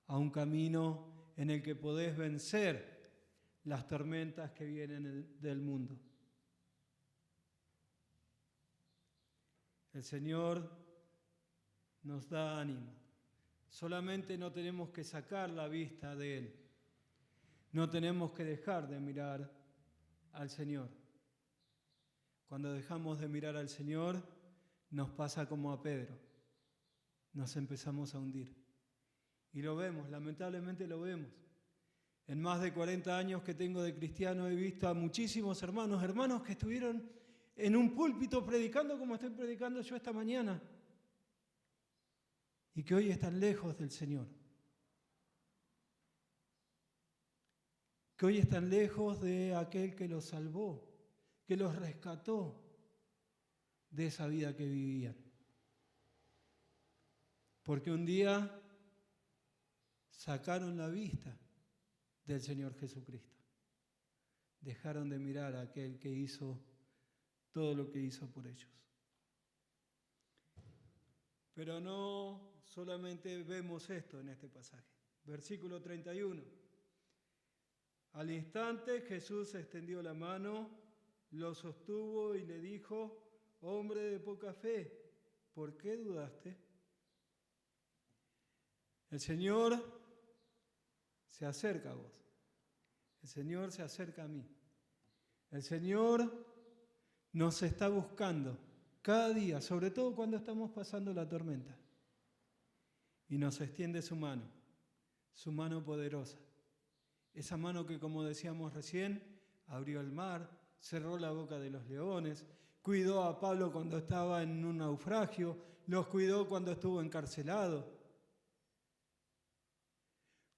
a un camino en el que podés vencer las tormentas que vienen del mundo. El Señor nos da ánimo. Solamente no tenemos que sacar la vista de Él. No tenemos que dejar de mirar al Señor. Cuando dejamos de mirar al Señor, nos pasa como a Pedro. Nos empezamos a hundir. Y lo vemos, lamentablemente lo vemos. En más de 40 años que tengo de cristiano he visto a muchísimos hermanos que estuvieron en un púlpito predicando como estoy predicando yo esta mañana y que hoy están lejos del Señor. Que hoy están lejos de aquel que los salvó, que los rescató de esa vida que vivían. Porque un día sacaron la vista del Señor Jesucristo. Dejaron de mirar a aquel que hizo todo lo que hizo por ellos. Pero no solamente vemos esto en este pasaje. Versículo 31. Al instante Jesús extendió la mano, lo sostuvo y le dijo: hombre de poca fe, ¿por qué dudaste? El Señor se acerca a vos. El Señor se acerca a mí. El Señor nos está buscando cada día, sobre todo cuando estamos pasando la tormenta. Y nos extiende su mano poderosa. Esa mano que, como decíamos recién, abrió el mar, cerró la boca de los leones, cuidó a Pablo cuando estaba en un naufragio, los cuidó cuando estuvo encarcelado.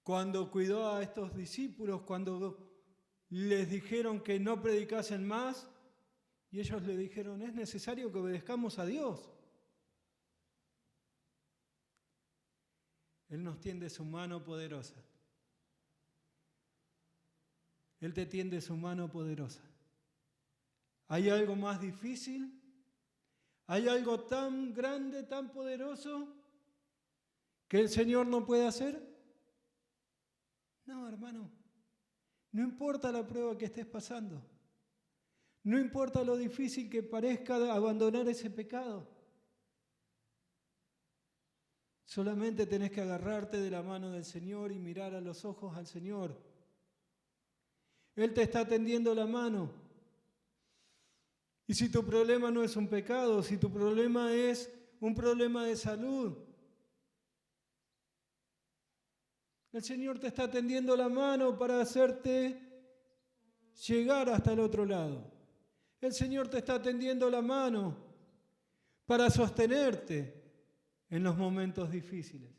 Cuando cuidó a estos discípulos, cuando les dijeron que no predicasen más, y ellos le dijeron: es necesario que obedezcamos a Dios. Él nos tiende su mano poderosa. Él te tiende su mano poderosa. ¿Hay algo más difícil? ¿Hay algo tan grande, tan poderoso que el Señor no puede hacer? No, hermano. No importa la prueba que estés pasando. No importa lo difícil que parezca abandonar ese pecado. Solamente tenés que agarrarte de la mano del Señor y mirar a los ojos al Señor. Él te está tendiendo la mano. Y si tu problema no es un pecado, si tu problema es un problema de salud, el Señor te está tendiendo la mano para hacerte llegar hasta el otro lado. El Señor te está tendiendo la mano para sostenerte en los momentos difíciles.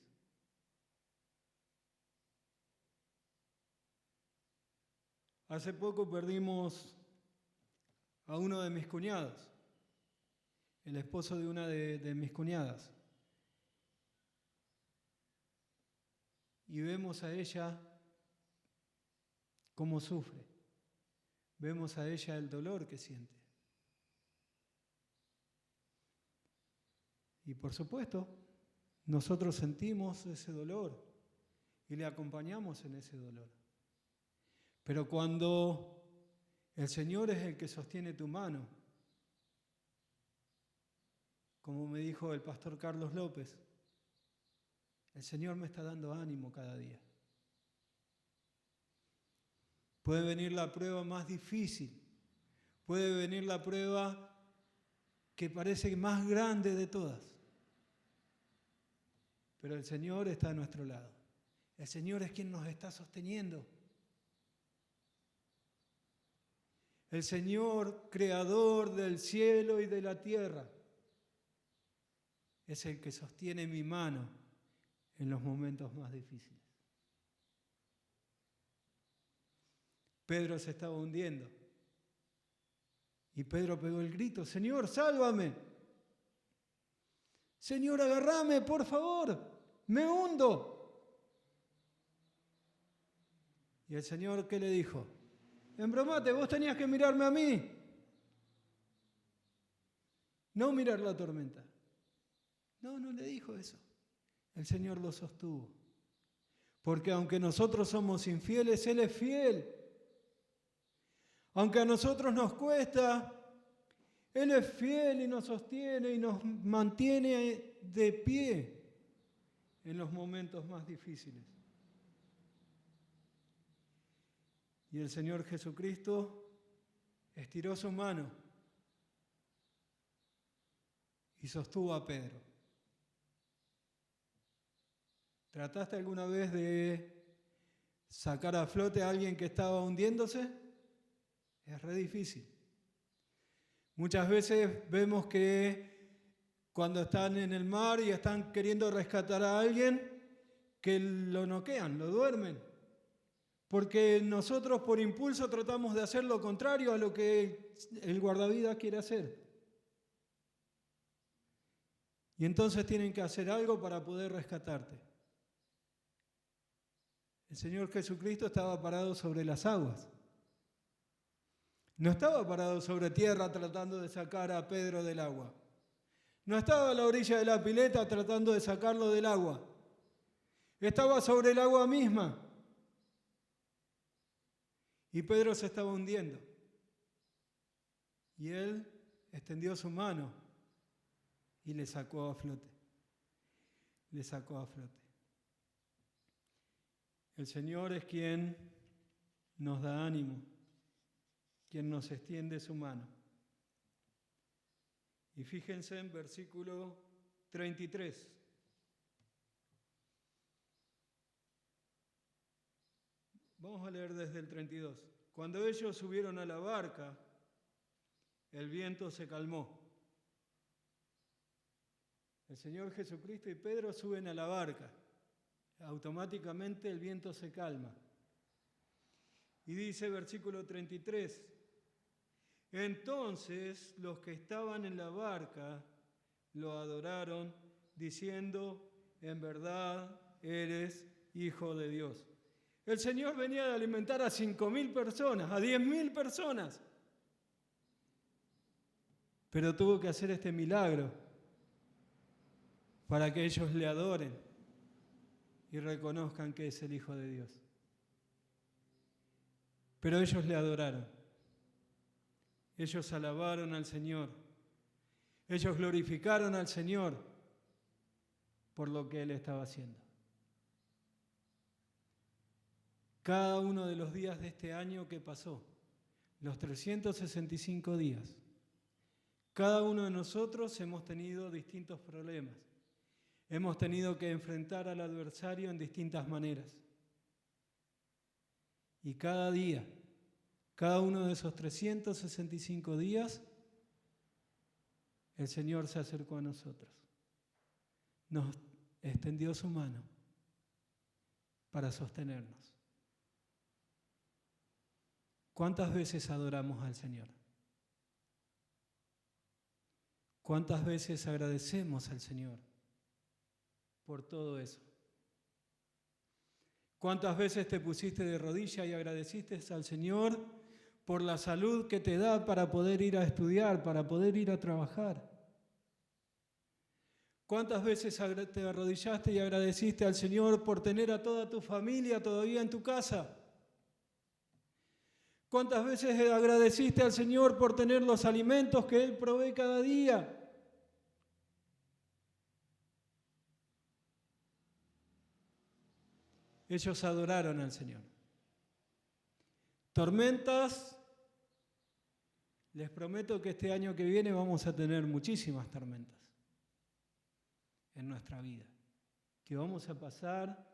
Hace poco perdimos a uno de mis cuñados, el esposo de una de mis cuñadas. Y vemos a ella cómo sufre. Vemos a ella el dolor que siente. Y por supuesto, nosotros sentimos ese dolor y le acompañamos en ese dolor. Pero cuando el Señor es el que sostiene tu mano, como me dijo el pastor Carlos López, el Señor me está dando ánimo cada día. Puede venir la prueba más difícil, puede venir la prueba que parece más grande de todas, pero el Señor está a nuestro lado. El Señor es quien nos está sosteniendo. El Señor, creador del cielo y de la tierra, es el que sostiene mi mano en los momentos más difíciles. Pedro se estaba hundiendo y Pedro pegó el grito: Señor, sálvame. Señor, agárrame, por favor, me hundo. Y el Señor, ¿qué le dijo? Embromate, vos tenías que mirarme a mí, no mirar la tormenta. No le dijo eso. El Señor lo sostuvo. Porque aunque nosotros somos infieles, Él es fiel. Aunque a nosotros nos cuesta, Él es fiel y nos sostiene y nos mantiene de pie en los momentos más difíciles. Y el Señor Jesucristo estiró su mano y sostuvo a Pedro. ¿Trataste alguna vez de sacar a flote a alguien que estaba hundiéndose? Es re difícil. Muchas veces vemos que cuando están en el mar y están queriendo rescatar a alguien, que lo noquean, lo duermen. Porque nosotros por impulso tratamos de hacer lo contrario a lo que el guardavidas quiere hacer. Y entonces tienen que hacer algo para poder rescatarte. El Señor Jesucristo estaba parado sobre las aguas. No estaba parado sobre tierra tratando de sacar a Pedro del agua. No estaba a la orilla de la pileta tratando de sacarlo del agua. Estaba sobre el agua misma. Y Pedro se estaba hundiendo. Y él extendió su mano y le sacó a flote. Le sacó a flote. El Señor es quien nos da ánimo, quien nos extiende su mano. Y fíjense en versículo 33. Vamos a leer desde el 32. Cuando ellos subieron a la barca, el viento se calmó. El Señor Jesucristo y Pedro suben a la barca. Automáticamente el viento se calma. Y dice versículo 33, entonces los que estaban en la barca lo adoraron diciendo, en verdad eres Hijo de Dios. El Señor venía de alimentar a 5.000 personas, a 10.000 personas. Pero tuvo que hacer este milagro para que ellos le adoren y reconozcan que es el Hijo de Dios. Pero ellos le adoraron. Ellos alabaron al Señor. Ellos glorificaron al Señor por lo que Él estaba haciendo. Cada uno de los días de este año que pasó, los 365 días, cada uno de nosotros hemos tenido distintos problemas. Hemos tenido que enfrentar al adversario en distintas maneras. Y cada día, cada uno de esos 365 días, el Señor se acercó a nosotros. Nos extendió su mano para sostenernos. ¿Cuántas veces adoramos al Señor? ¿Cuántas veces agradecemos al Señor por todo eso? ¿Cuántas veces te pusiste de rodillas y agradeciste al Señor por la salud que te da para poder ir a estudiar, para poder ir a trabajar? ¿Cuántas veces te arrodillaste y agradeciste al Señor por tener a toda tu familia todavía en tu casa? ¿Cuántas veces agradeciste al Señor por tener los alimentos que Él provee cada día? Ellos adoraron al Señor. Tormentas, les prometo que este año que viene vamos a tener muchísimas tormentas en nuestra vida, que vamos a pasar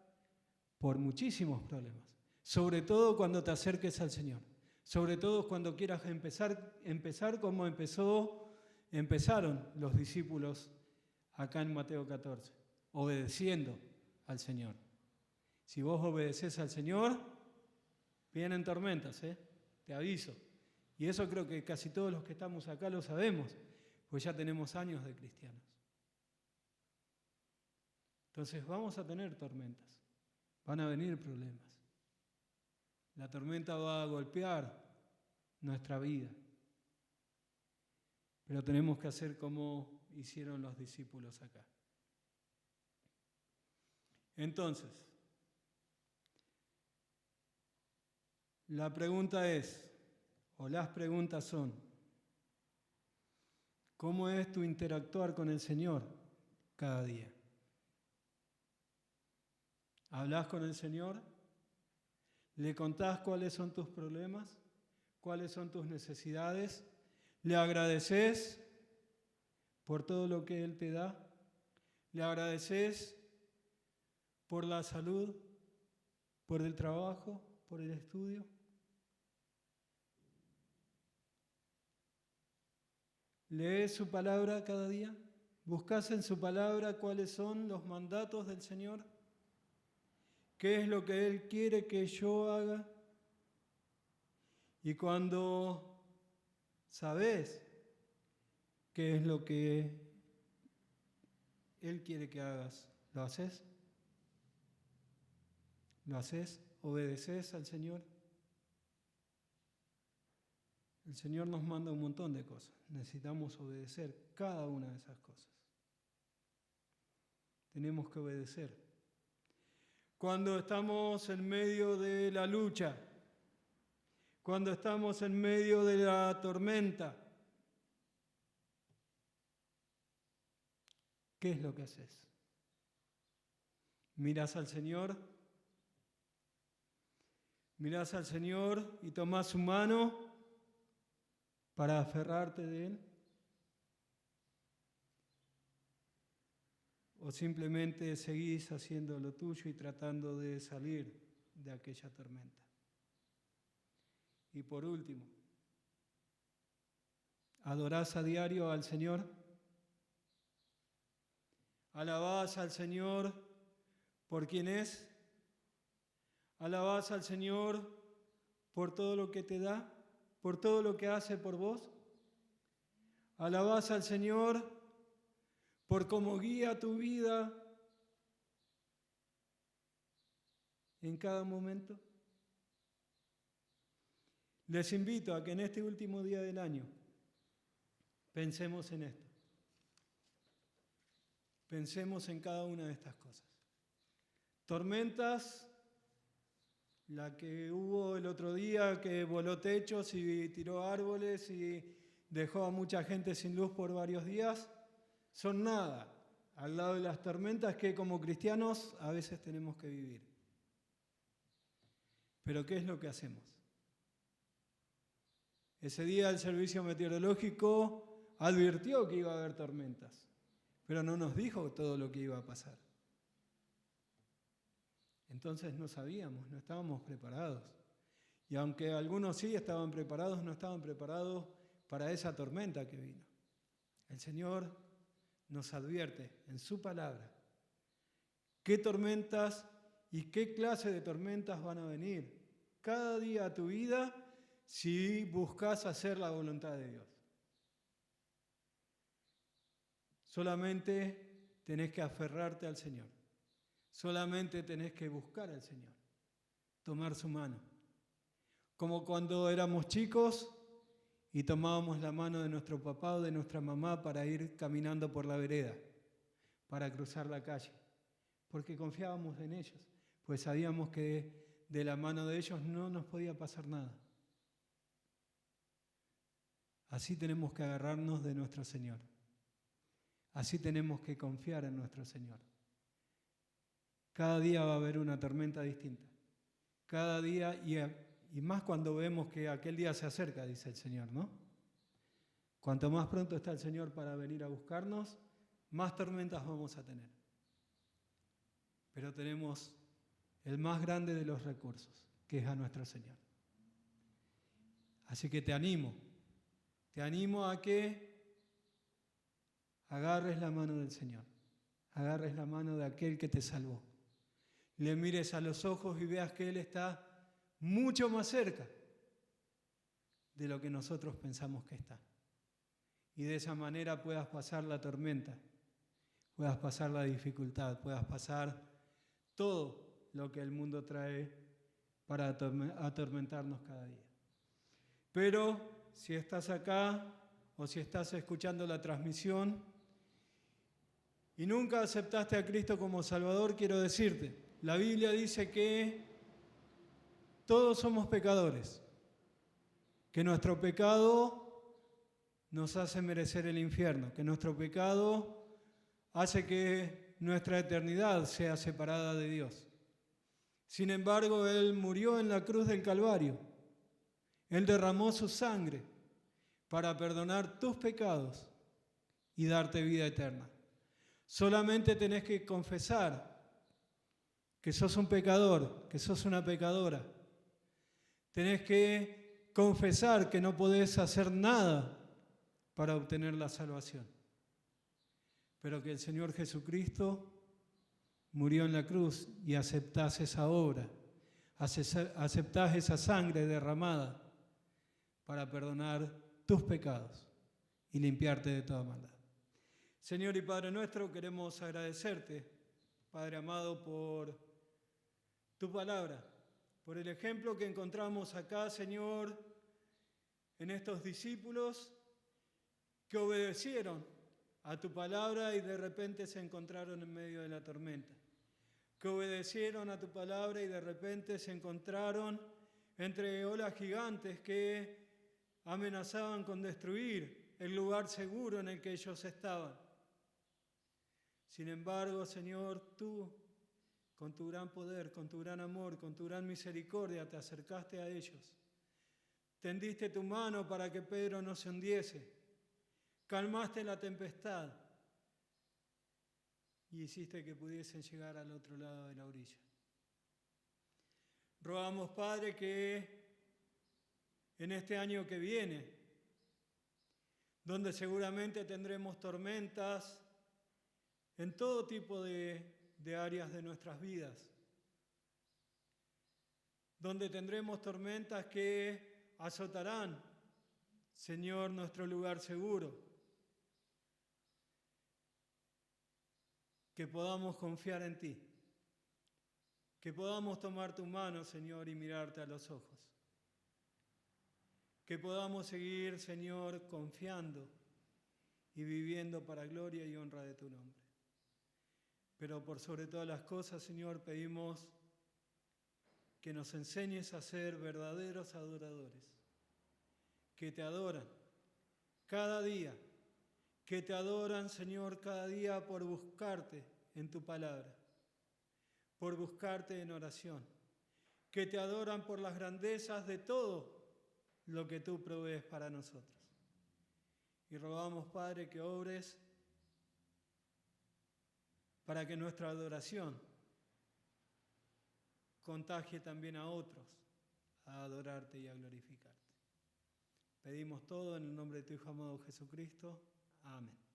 por muchísimos problemas, sobre todo cuando te acerques al Señor, sobre todo cuando quieras empezar como empezaron los discípulos acá en Mateo 14, obedeciendo al Señor. Si vos obedeces al Señor, vienen tormentas, te aviso. Y eso creo que casi todos los que estamos acá lo sabemos, pues ya tenemos años de cristianos. Entonces vamos a tener tormentas, van a venir problemas. La tormenta va a golpear nuestra vida, pero tenemos que hacer como hicieron los discípulos acá. Entonces, la pregunta es, o las preguntas son, ¿cómo es tu interactuar con el Señor cada día? ¿Hablas con el Señor? ¿Le contás cuáles son tus problemas? ¿Cuáles son tus necesidades? ¿Le agradeces por todo lo que Él te da. Le agradeces por la salud, por el trabajo, por el estudio. ¿Lees su palabra cada día? ¿Buscas en su palabra cuáles son los mandatos del Señor? ¿Qué es lo que Él quiere que yo haga? Y cuando sabes qué es lo que Él quiere que hagas, ¿lo haces? ¿Lo haces? ¿Obedeces al Señor? El Señor nos manda un montón de cosas. Necesitamos obedecer cada una de esas cosas. Tenemos que obedecer. Cuando estamos en medio de la lucha, cuando estamos en medio de la tormenta, ¿qué es lo que haces? ¿Mirás al Señor? ¿Mirás al Señor y tomás su mano para aferrarte de Él? ¿O simplemente seguís haciendo lo tuyo y tratando de salir de aquella tormenta? Y por último, ¿adorás a diario al Señor? ¿Alabás al Señor por quien es? ¿Alabás al Señor por todo lo que te da? ¿Por todo lo que hace por vos? ¿Alabás al Señor por cómo guía tu vida en cada momento? Les invito a que en este último día del año pensemos en esto. Pensemos en cada una de estas cosas. Tormentas, la que hubo el otro día que voló techos y tiró árboles y dejó a mucha gente sin luz por varios días, son nada al lado de las tormentas que como cristianos a veces tenemos que vivir. Pero ¿qué es lo que hacemos? Ese día el servicio meteorológico advirtió que iba a haber tormentas, pero no nos dijo todo lo que iba a pasar. Entonces no sabíamos, no estábamos preparados. Y aunque algunos sí estaban preparados, no estaban preparados para esa tormenta que vino. El Señor nos advierte en su palabra qué tormentas y qué clase de tormentas van a venir cada día a tu vida si buscas hacer la voluntad de Dios. Solamente tenés que aferrarte al Señor. Solamente tenés que buscar al Señor, tomar su mano. Como cuando éramos chicos y tomábamos la mano de nuestro papá o de nuestra mamá para ir caminando por la vereda, para cruzar la calle, porque confiábamos en ellos, pues sabíamos que de la mano de ellos no nos podía pasar nada. Así tenemos que agarrarnos de nuestro Señor. Así tenemos que confiar en nuestro Señor. Cada día va a haber una tormenta distinta. Cada día, y más cuando vemos que aquel día se acerca, dice el Señor, ¿no? Cuanto más pronto está el Señor para venir a buscarnos, más tormentas vamos a tener. Pero tenemos el más grande de los recursos, que es a nuestro Señor. Así que te animo a que agarres la mano del Señor, agarres la mano de aquel que te salvó. Le mires a los ojos y veas que Él está mucho más cerca de lo que nosotros pensamos que está. Y de esa manera puedas pasar la tormenta, puedas pasar la dificultad, puedas pasar todo lo que el mundo trae para atormentarnos cada día. Pero si estás acá o si estás escuchando la transmisión y nunca aceptaste a Cristo como Salvador, quiero decirte, la Biblia dice que todos somos pecadores, que nuestro pecado nos hace merecer el infierno, que nuestro pecado hace que nuestra eternidad sea separada de Dios. Sin embargo, Él murió en la cruz del Calvario. Él derramó su sangre para perdonar tus pecados y darte vida eterna. Solamente tenés que confesar que sos un pecador, que sos una pecadora. Tenés que confesar que no podés hacer nada para obtener la salvación, pero que el Señor Jesucristo murió en la cruz y aceptás esa obra, aceptás esa sangre derramada para perdonar tus pecados y limpiarte de toda maldad. Señor y Padre nuestro, queremos agradecerte, Padre amado, por tu palabra, por el ejemplo que encontramos acá, Señor, en estos discípulos que obedecieron a tu palabra y de repente se encontraron en medio de la tormenta. Que obedecieron a tu palabra y de repente se encontraron entre olas gigantes que amenazaban con destruir el lugar seguro en el que ellos estaban. Sin embargo, Señor, tú, con tu gran poder, con tu gran amor, con tu gran misericordia, te acercaste a ellos. Tendiste tu mano para que Pedro no se hundiese. Calmaste la tempestad y hiciste que pudiesen llegar al otro lado de la orilla. Rogamos, Padre, que en este año que viene, donde seguramente tendremos tormentas en todo tipo de áreas de nuestras vidas, donde tendremos tormentas que azotarán, Señor, nuestro lugar seguro, que podamos confiar en ti, que podamos tomar tu mano, Señor, y mirarte a los ojos, que podamos seguir, Señor, confiando y viviendo para gloria y honra de tu nombre. Pero por sobre todas las cosas, Señor, pedimos que nos enseñes a ser verdaderos adoradores, que te adoran cada día, que te adoran, Señor, cada día por buscarte en tu palabra, por buscarte en oración, que te adoran por las grandezas de todo lo que tú provees para nosotros. Y rogamos, Padre, que obres para que nuestra adoración contagie también a otros a adorarte y a glorificarte. Pedimos todo en el nombre de tu Hijo amado Jesucristo. Amén.